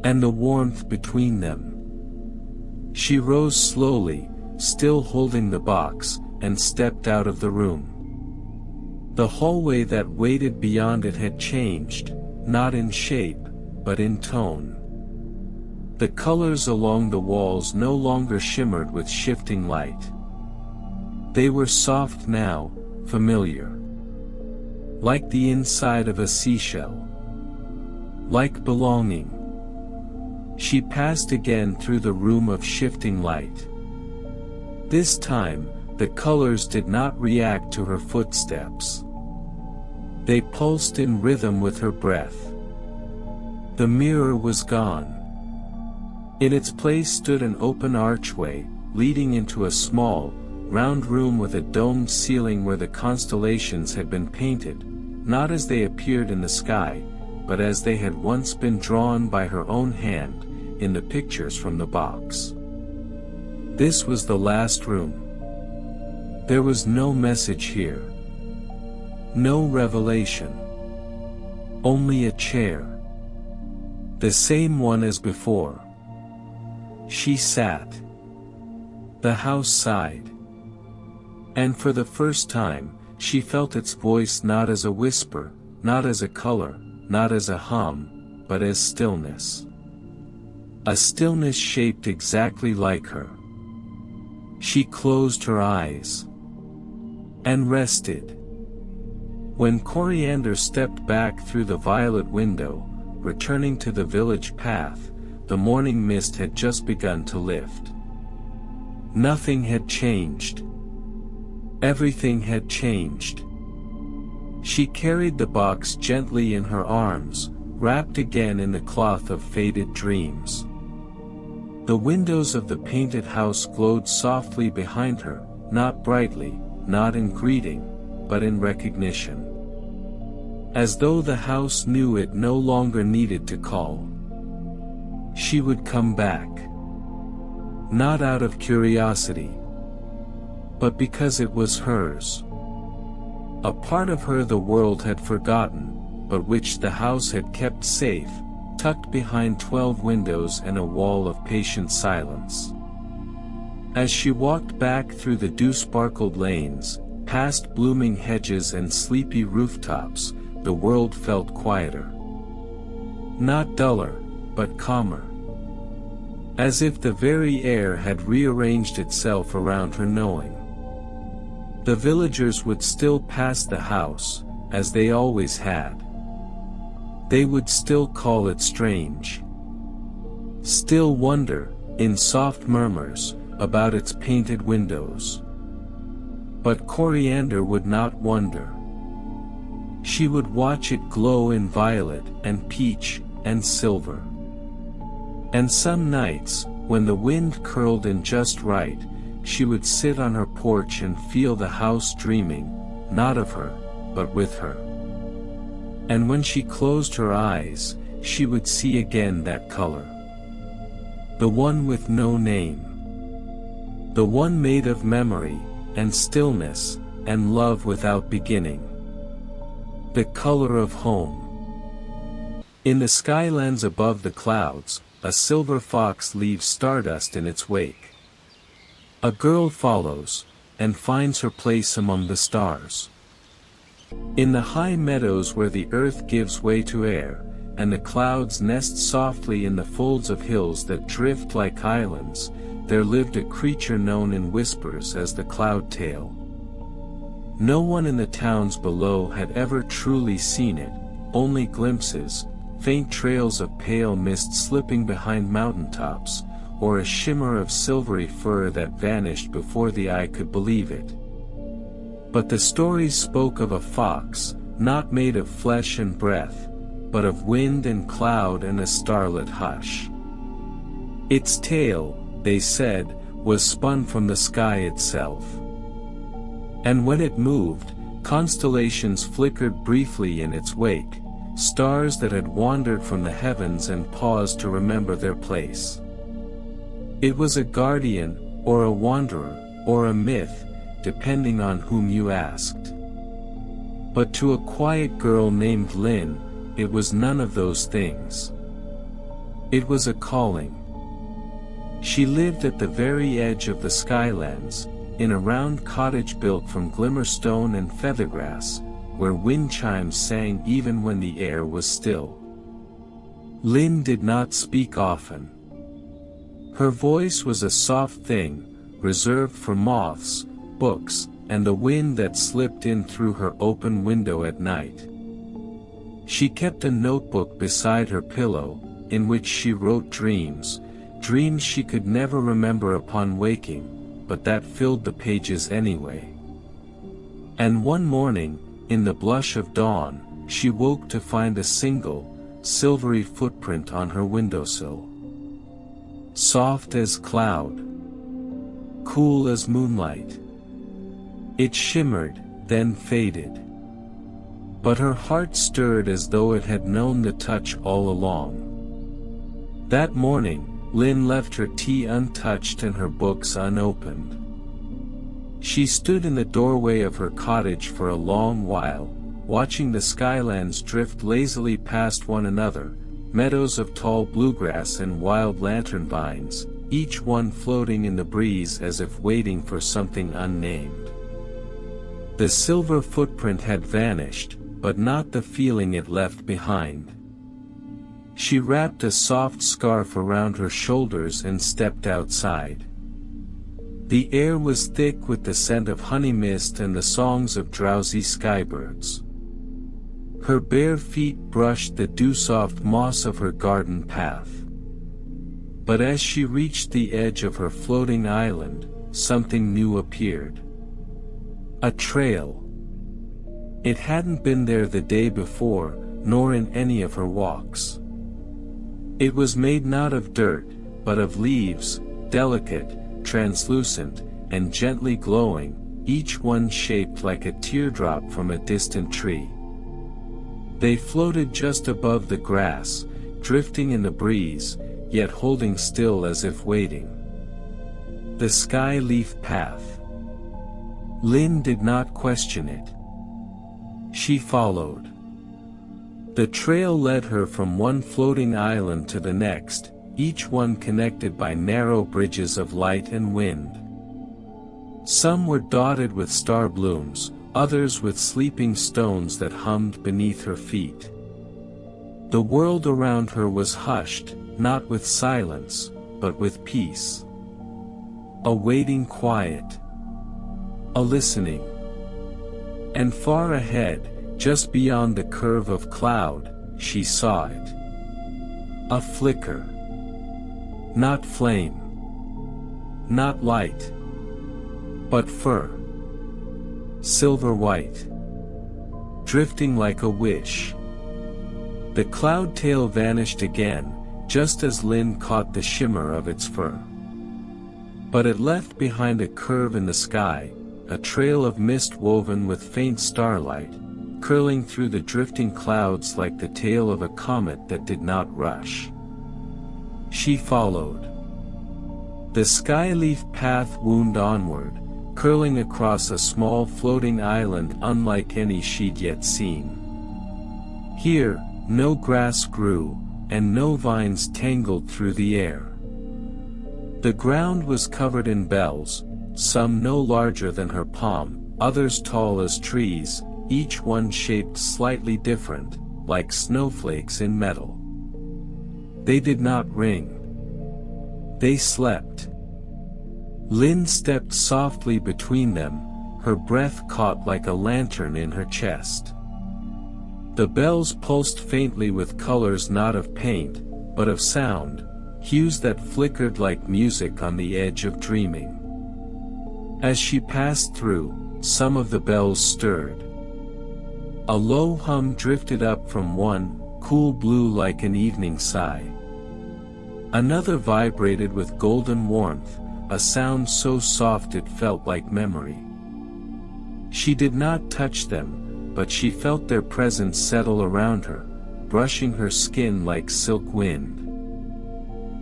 and the warmth between them. She rose slowly, still holding the box, and stepped out of the room. The hallway that waited beyond it had changed, not in shape, but in tone. The colors along the walls no longer shimmered with shifting light. They were soft now, familiar. Like the inside of a seashell. Like belonging. She passed again through the room of shifting light. This time, the colors did not react to her footsteps. They pulsed in rhythm with her breath. The mirror was gone. In its place stood an open archway, leading into a small, round room with a domed ceiling where the constellations had been painted, not as they appeared in the sky, but as they had once been drawn by her own hand, in the pictures from the box. This was the last room. There was no message here. No revelation. Only a chair. The same one as before. She sat. The house sighed. And for the first time, she felt its voice not as a whisper, not as a color, not as a hum, but as stillness. A stillness shaped exactly like her. She closed her eyes. And rested. When Coriander stepped back through the violet window, returning to the village path, the morning mist had just begun to lift. Nothing had changed. Everything had changed. She carried the box gently in her arms, wrapped again in the cloth of faded dreams. The windows of the painted house glowed softly behind her, not brightly, not in greeting, but in recognition. As though the house knew it no longer needed to call. She would come back. Not out of curiosity, but because it was hers. A part of her the world had forgotten, but which the house had kept safe, tucked behind 12 windows and a wall of patient silence. As she walked back through the dew-sparkled lanes, past blooming hedges and sleepy rooftops, the world felt quieter. Not duller, but calmer. As if the very air had rearranged itself around her knowing. The villagers would still pass the house, as they always had. They would still call it strange. Still wonder, in soft murmurs, about its painted windows. But Coriander would not wonder. She would watch it glow in violet and peach and silver. And some nights, when the wind curled in just right, she would sit on her porch and feel the house dreaming, not of her, but with her. And when she closed her eyes, she would see again that color. The one with no name. The one made of memory, and stillness, and love without beginning. The color of home. In the skylands above the clouds, a silver fox leaves stardust in its wake. A girl follows, and finds her place among the stars. In the high meadows where the earth gives way to air, and the clouds nest softly in the folds of hills that drift like islands, there lived a creature known in whispers as the Cloudtail. No one in the towns below had ever truly seen it, only glimpses, faint trails of pale mist slipping behind mountaintops, or a shimmer of silvery fur that vanished before the eye could believe it. But the stories spoke of a fox, not made of flesh and breath, but of wind and cloud and a starlit hush. Its tail, they said, was spun from the sky itself. And when it moved, constellations flickered briefly in its wake, stars that had wandered from the heavens and paused to remember their place. It was a guardian, or a wanderer, or a myth, depending on whom you asked. But to a quiet girl named Lynn, it was none of those things. It was a calling. She lived at the very edge of the Skylands, in a round cottage built from glimmerstone and feathergrass, where wind chimes sang even when the air was still. Lynn did not speak often. Her voice was a soft thing, reserved for moths, books, and the wind that slipped in through her open window at night. She kept a notebook beside her pillow, in which she wrote dreams she could never remember upon waking, but that filled the pages anyway. And one morning, in the blush of dawn, she woke to find a single, silvery footprint on her windowsill. Soft as cloud, cool as moonlight. It shimmered, then faded. But her heart stirred as though it had known the touch all along. That morning, Lynn left her tea untouched and her books unopened. She stood in the doorway of her cottage for a long while, watching the skylands drift lazily past one another, meadows of tall bluegrass and wild lantern vines, each one floating in the breeze as if waiting for something unnamed. The silver footprint had vanished, but not the feeling it left behind. She wrapped a soft scarf around her shoulders and stepped outside. The air was thick with the scent of honey mist and the songs of drowsy skybirds. Her bare feet brushed the dew-soft moss of her garden path. But as she reached the edge of her floating island, something new appeared. A trail. It hadn't been there the day before, nor in any of her walks. It was made not of dirt, but of leaves, delicate, translucent, and gently glowing, each one shaped like a teardrop from a distant tree. They floated just above the grass, drifting in the breeze, yet holding still as if waiting. The sky leaf path. Lynn did not question it. She followed. The trail led her from one floating island to the next, each one connected by narrow bridges of light and wind. Some were dotted with star blooms, others with sleeping stones that hummed beneath her feet. The world around her was hushed, not with silence, but with peace. A waiting quiet. A listening. And far ahead, just beyond the curve of cloud, she saw it. A flicker. Not flame. Not light. But fur. Silver white. Drifting like a wish. The cloudtail vanished again, just as Lynn caught the shimmer of its fur. But it left behind a curve in the sky, a trail of mist woven with faint starlight, curling through the drifting clouds like the tail of a comet that did not rush. She followed. The skyleaf path wound onward, curling across a small floating island unlike any she'd yet seen. Here, no grass grew, and no vines tangled through the air. The ground was covered in bells, some no larger than her palm, others tall as trees, each one shaped slightly different, like snowflakes in metal. They did not ring. They slept. Lynn stepped softly between them, her breath caught like a lantern in her chest. The bells pulsed faintly with colors not of paint, but of sound, hues that flickered like music on the edge of dreaming. As she passed through, some of the bells stirred. A low hum drifted up from one, cool blue like an evening sigh. Another vibrated with golden warmth, a sound so soft it felt like memory. She did not touch them, but she felt their presence settle around her, brushing her skin like silk wind.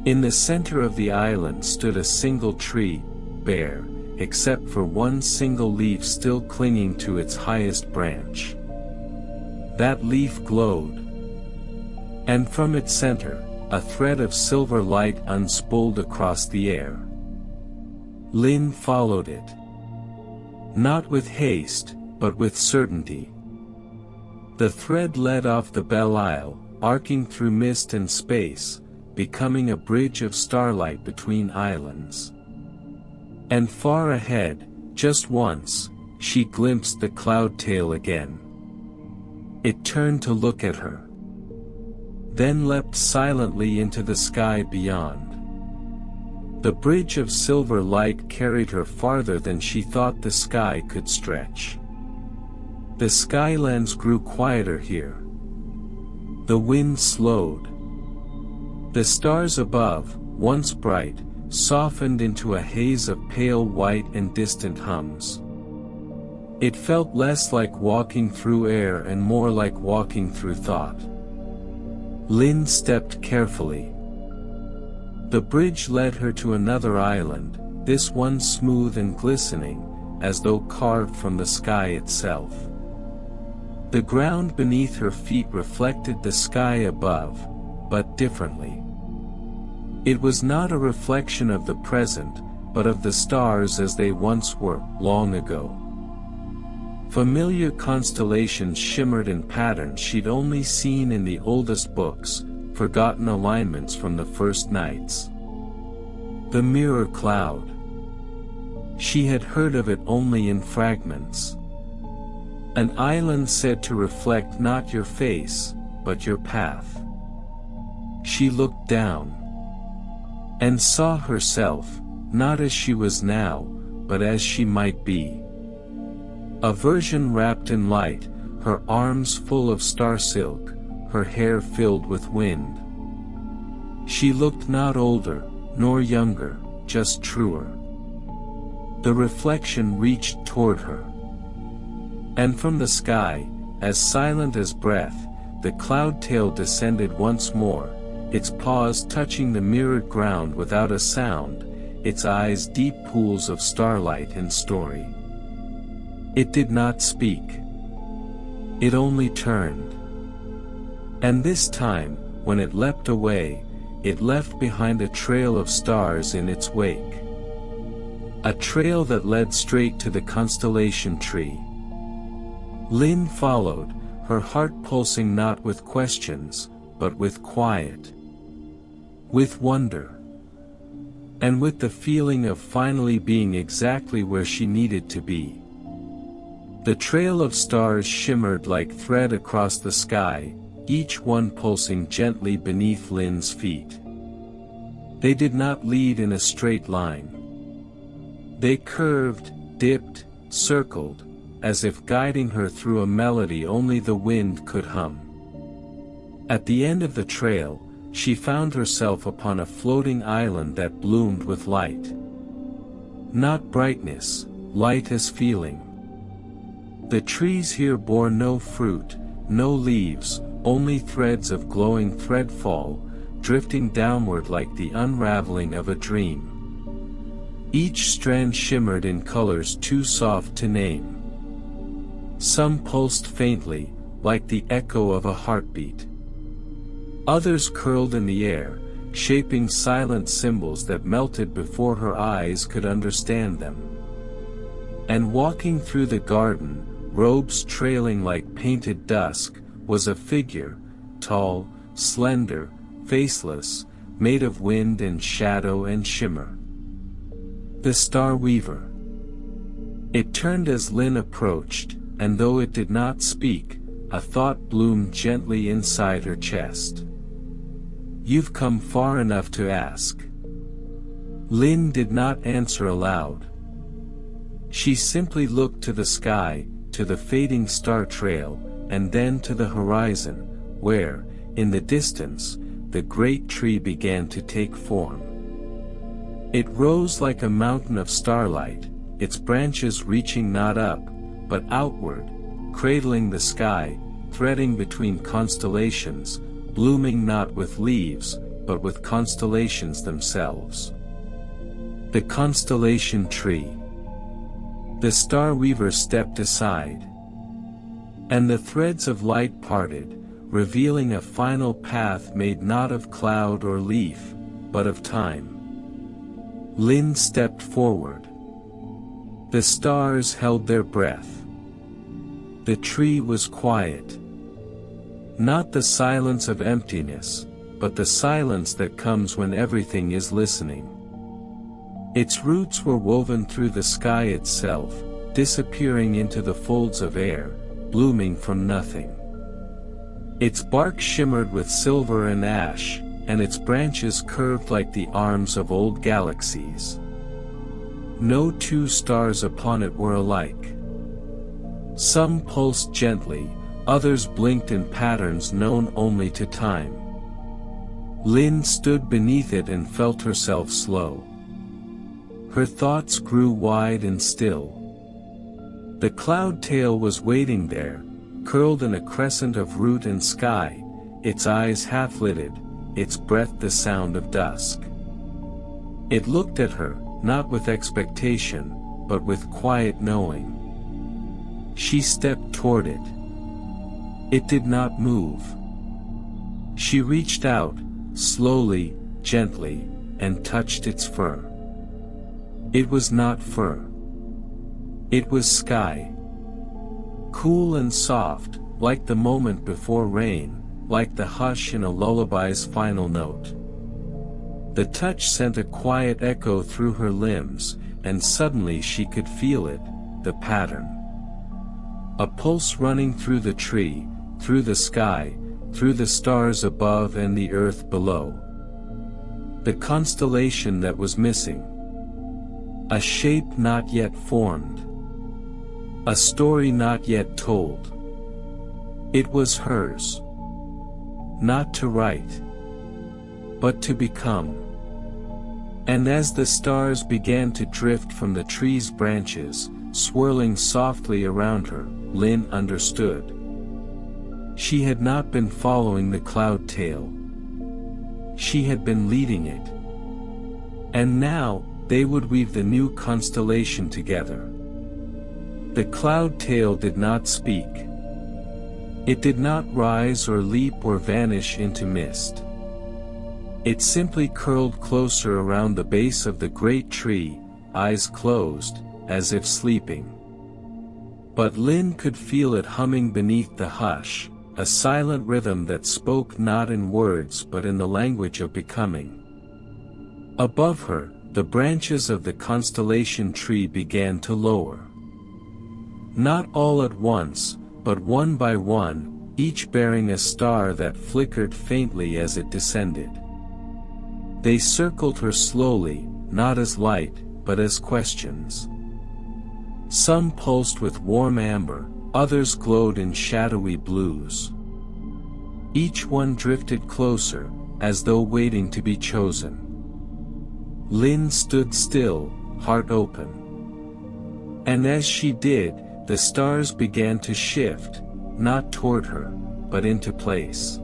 In the center of the island stood a single tree, bare, except for one single leaf still clinging to its highest branch. That leaf glowed. And from its center, a thread of silver light unspooled across the air. Lynn followed it. Not with haste, but with certainty. The thread led off the Belle Isle, arcing through mist and space, becoming a bridge of starlight between islands. And far ahead, just once, she glimpsed the Cloudtail again. It turned to look at her, then leapt silently into the sky beyond. The bridge of silver light carried her farther than she thought the sky could stretch. The skylands grew quieter here. The wind slowed. The stars above, once bright, softened into a haze of pale white and distant hums. It felt less like walking through air and more like walking through thought. Lynn stepped carefully. The bridge led her to another island, this one smooth and glistening, as though carved from the sky itself. The ground beneath her feet reflected the sky above, but differently. It was not a reflection of the present, but of the stars as they once were, long ago. Familiar constellations shimmered in patterns she'd only seen in the oldest books, forgotten alignments from the first nights. The mirror cloud. She had heard of it only in fragments. An island said to reflect not your face, but your path. She looked down, and saw herself, not as she was now, but as she might be. A version wrapped in light, her arms full of star silk, her hair filled with wind. She looked not older, nor younger, just truer. The reflection reached toward her. And from the sky, as silent as breath, the Cloudtail descended once more, its paws touching the mirrored ground without a sound, its eyes deep pools of starlight and story. It did not speak. It only turned. And this time, when it leapt away, it left behind a trail of stars in its wake. A trail that led straight to the constellation tree. Lynn followed, her heart pulsing not with questions, but with quiet. With wonder. And with the feeling of finally being exactly where she needed to be. The trail of stars shimmered like thread across the sky, each one pulsing gently beneath Lynn's feet. They did not lead in a straight line. They curved, dipped, circled, as if guiding her through a melody only the wind could hum. At the end of the trail, she found herself upon a floating island that bloomed with light. Not brightness, light as feeling. The trees here bore no fruit, no leaves, only threads of glowing threadfall, drifting downward like the unraveling of a dream. Each strand shimmered in colors too soft to name. Some pulsed faintly, like the echo of a heartbeat. Others curled in the air, shaping silent symbols that melted before her eyes could understand them. And walking through the garden, robes trailing like painted dusk, was a figure, tall, slender, faceless, made of wind and shadow and shimmer. The Star Weaver. It turned as Lynn approached, and though it did not speak, a thought bloomed gently inside her chest. You've come far enough to ask. Lynn did not answer aloud. She simply looked to the sky, to the fading star trail, and then to the horizon, where, in the distance, the great tree began to take form. It rose like a mountain of starlight, its branches reaching not up, but outward, cradling the sky, threading between constellations, blooming not with leaves, but with constellations themselves. The constellation tree. The Star Weaver stepped aside. And the threads of light parted, revealing a final path made not of cloud or leaf, but of time. Lynn stepped forward. The stars held their breath. The tree was quiet. Not the silence of emptiness, but the silence that comes when everything is listening. Its roots were woven through the sky itself, disappearing into the folds of air, blooming from nothing. Its bark shimmered with silver and ash, and its branches curved like the arms of old galaxies. No two stars upon it were alike. Some pulsed gently, others blinked in patterns known only to time. Lynn stood beneath it and felt herself slow. Her thoughts grew wide and still. The Cloudtail was waiting there, curled in a crescent of root and sky, its eyes half-lidded, its breath the sound of dusk. It looked at her, not with expectation, but with quiet knowing. She stepped toward it. It did not move. She reached out, slowly, gently, and touched its fur. It was not fur. It was sky. Cool and soft, like the moment before rain, like the hush in a lullaby's final note. The touch sent a quiet echo through her limbs, and suddenly she could feel it, the pattern. A pulse running through the tree, through the sky, through the stars above and the earth below. The constellation that was missing. A shape not yet formed. A story not yet told. It was hers. Not to write, but to become. And as the stars began to drift from the tree's branches, swirling softly around her, Lynn understood. She had not been following the Cloudtail. She had been leading it. And now, they would weave the new constellation together. The Cloudtail did not speak. It did not rise or leap or vanish into mist. It simply curled closer around the base of the great tree, eyes closed, as if sleeping. But Lynn could feel it humming beneath the hush, a silent rhythm that spoke not in words but in the language of becoming. Above her, the branches of the constellation tree began to lower. Not all at once, but one by one, each bearing a star that flickered faintly as it descended. They circled her slowly, not as light, but as questions. Some pulsed with warm amber, others glowed in shadowy blues. Each one drifted closer, as though waiting to be chosen. Lynn stood still, heart open. And as she did, the stars began to shift, not toward her, but into place.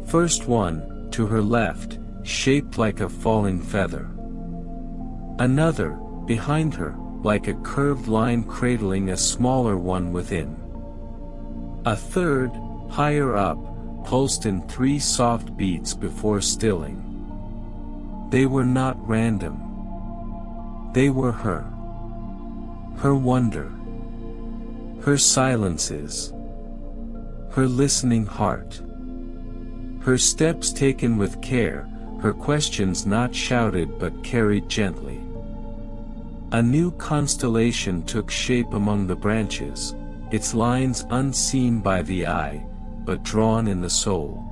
First one, to her left, shaped like a falling feather. Another, behind her, like a curved line cradling a smaller one within. A third, higher up, pulsed in 3 soft beats before stilling. They were not random. They were her. Her wonder. Her silences. Her listening heart. Her steps taken with care, her questions not shouted but carried gently. A new constellation took shape among the branches, its lines unseen by the eye, but drawn in the soul.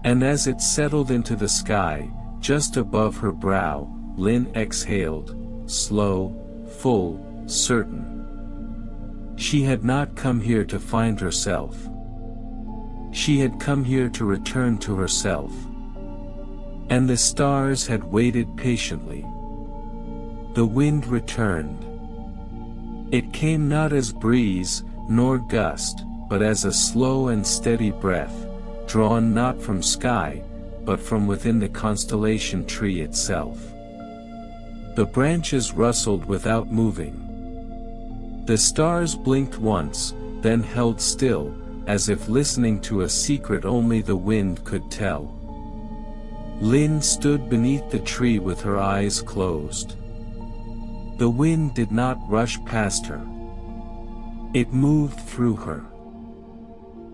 And as it settled into the sky, just above her brow, Lynn exhaled, slow, full, certain. She had not come here to find herself. She had come here to return to herself. And the stars had waited patiently. The wind returned. It came not as breeze, nor gust, but as a slow and steady breath, drawn not from sky, but from within the constellation tree itself. The branches rustled without moving. The stars blinked once, then held still, as if listening to a secret only the wind could tell. Lynn stood beneath the tree with her eyes closed. The wind did not rush past her. It moved through her.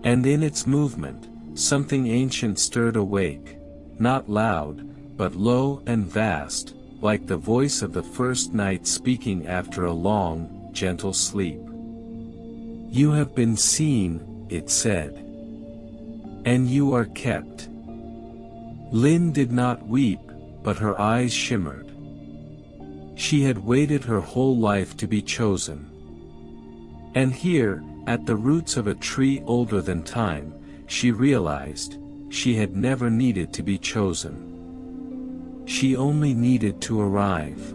And in its movement, something ancient stirred awake, not loud, but low and vast, like the voice of the first night speaking after a long, gentle sleep. "You have been seen," it said. "And you are kept." Lynn did not weep, but her eyes shimmered. She had waited her whole life to be chosen. And here, at the roots of a tree older than time, she realized, she had never needed to be chosen. She only needed to arrive.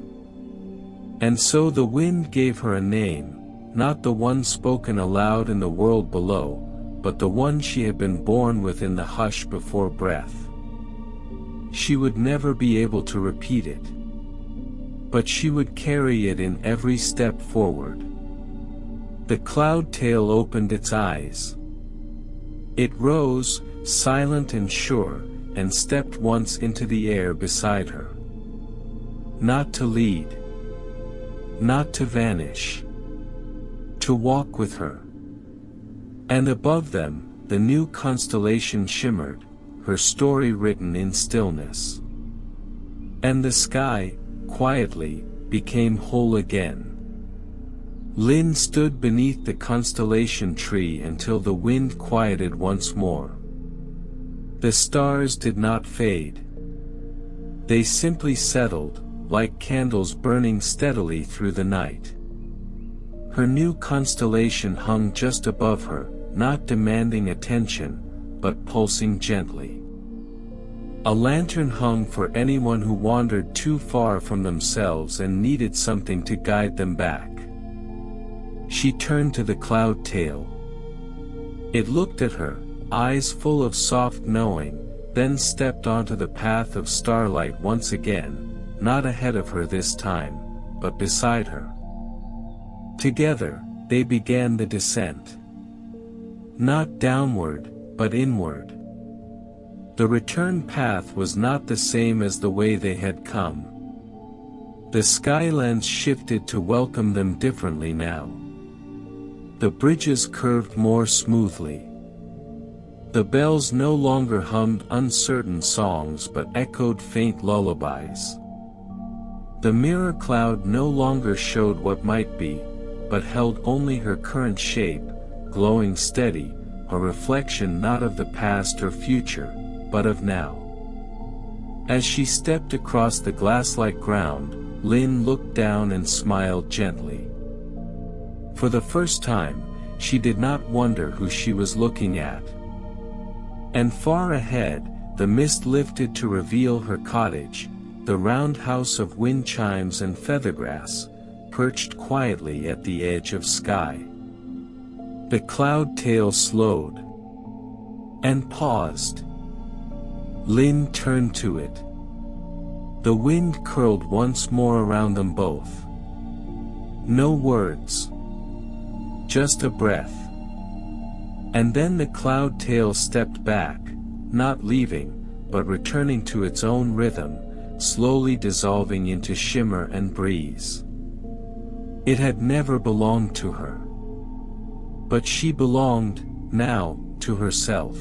And so the wind gave her a name, not the one spoken aloud in the world below, but the one she had been born with in the hush before breath. She would never be able to repeat it. But she would carry it in every step forward. The Cloudtail opened its eyes. It rose, silent and sure, and stepped once into the air beside her. Not to lead. Not to vanish. To walk with her. And above them, the new constellation shimmered, her story written in stillness. And the sky, quietly, became whole again. Lynn stood beneath the constellation tree until the wind quieted once more. The stars did not fade. They simply settled, like candles burning steadily through the night. Her new constellation hung just above her, not demanding attention, but pulsing gently. A lantern hung for anyone who wandered too far from themselves and needed something to guide them back. She turned to the Cloudtail. It looked at her, eyes full of soft knowing, then stepped onto the path of starlight once again, not ahead of her this time, but beside her. Together, they began the descent. Not downward, but inward. The return path was not the same as the way they had come. The skylands shifted to welcome them differently now. The bridges curved more smoothly. The bells no longer hummed uncertain songs but echoed faint lullabies. The mirror cloud no longer showed what might be, but held only her current shape, glowing steady, a reflection not of the past or future, but of now. As she stepped across the glass-like ground, Lynn looked down and smiled gently. For the first time, she did not wonder who she was looking at. And far ahead, the mist lifted to reveal her cottage, the round house of wind chimes and feathergrass, perched quietly at the edge of sky. The Cloudtail slowed. And paused. Lynn turned to it. The wind curled once more around them both. No words. Just a breath. And then the Cloudtail stepped back, not leaving, but returning to its own rhythm, slowly dissolving into shimmer and breeze. It had never belonged to her. But she belonged, now, to herself.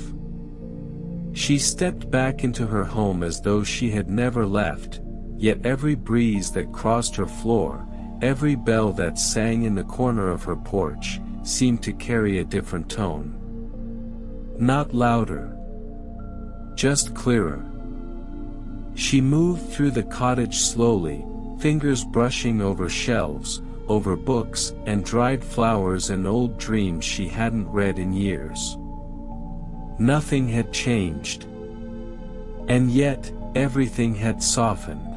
She stepped back into her home as though she had never left, yet every breeze that crossed her floor, every bell that sang in the corner of her porch, seemed to carry a different tone. Not louder. Just clearer. She moved through the cottage slowly, fingers brushing over shelves, over books and dried flowers and old dreams she hadn't read in years. Nothing had changed. And yet, everything had softened.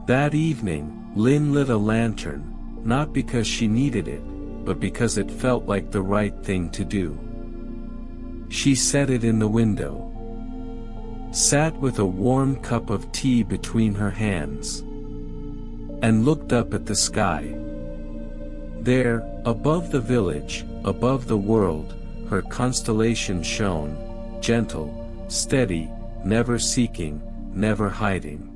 That evening, Lynn lit a lantern, not because she needed it, but because it felt like the right thing to do. She set it in the window. Sat with a warm cup of tea between her hands. And looked up at the sky. There, above the village, above the world, her constellation shone, gentle, steady, never seeking, never hiding.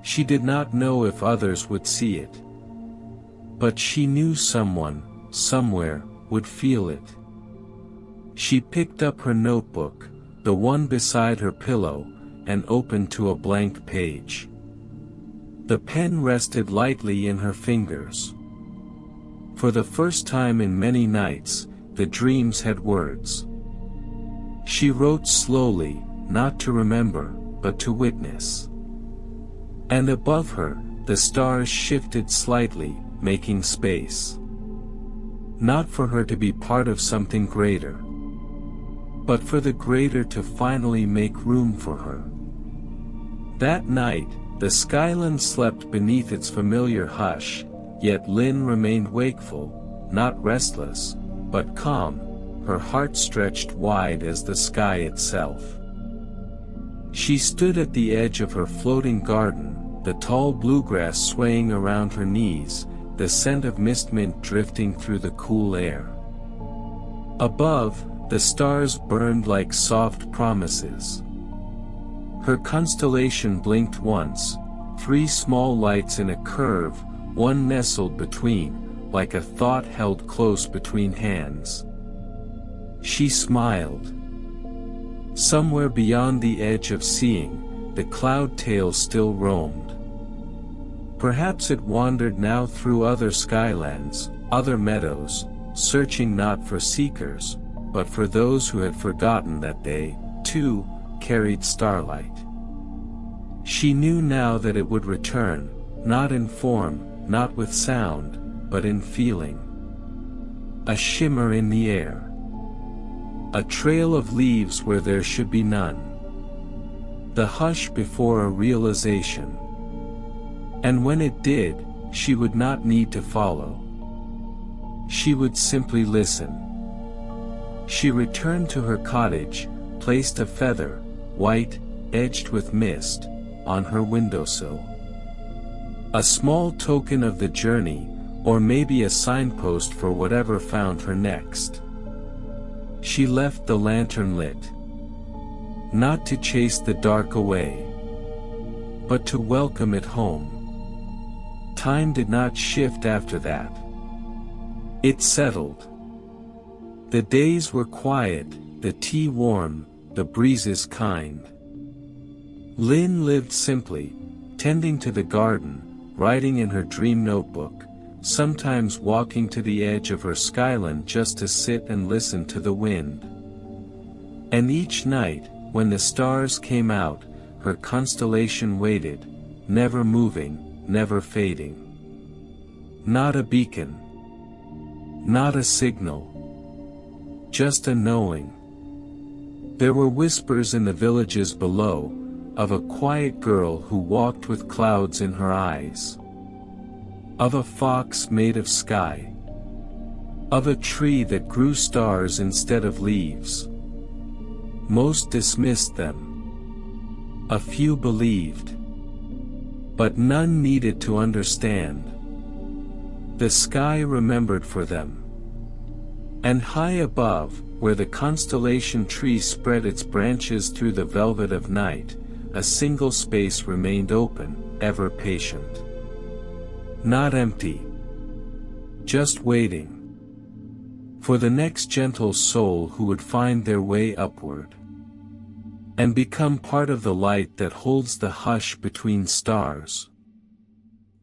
She did not know if others would see it. But she knew someone, somewhere, would feel it. She picked up her notebook, the one beside her pillow, and opened to a blank page. The pen rested lightly in her fingers. For the first time in many nights, the dreams had words. She wrote slowly, not to remember, but to witness. And above her, the stars shifted slightly, making space. Not for her to be part of something greater, but for the greater to finally make room for her. That night, the skyline slept beneath its familiar hush, yet Lynn remained wakeful, not restless, but calm, her heart stretched wide as the sky itself. She stood at the edge of her floating garden, the tall bluegrass swaying around her knees, the scent of mist mint drifting through the cool air. Above, the stars burned like soft promises. Her constellation blinked once, 3 small lights in a curve, one nestled between, like a thought held close between hands. She smiled. Somewhere beyond the edge of seeing, the Cloudtail still roamed. Perhaps it wandered now through other skylands, other meadows, searching not for seekers, but for those who had forgotten that they, too, carried starlight. She knew now that it would return, not in form, not with sound, but in feeling. A shimmer in the air. A trail of leaves where there should be none. The hush before a realization. And when it did, she would not need to follow. She would simply listen. She returned to her cottage, placed a feather, white, edged with mist, on her windowsill. A small token of the journey, or maybe a signpost for whatever found her next. She left the lantern lit. Not to chase the dark away, but to welcome it home. Time did not shift after that. It settled. The days were quiet, the tea warm, the breezes kind. Lynn lived simply, tending to the garden, writing in her dream notebook, sometimes walking to the edge of her skyline just to sit and listen to the wind. And each night, when the stars came out, her constellation waited, never moving, never fading. Not a beacon. Not a signal. Just a knowing. There were whispers in the villages below, of a quiet girl who walked with clouds in her eyes. Of a fox made of sky. Of a tree that grew stars instead of leaves. Most dismissed them. A few believed. But none needed to understand. The sky remembered for them. And high above, where the constellation tree spread its branches through the velvet of night, a single space remained open, ever patient. Not empty. Just waiting. For the next gentle soul who would find their way upward. And become part of the light that holds the hush between stars.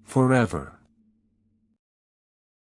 Forever.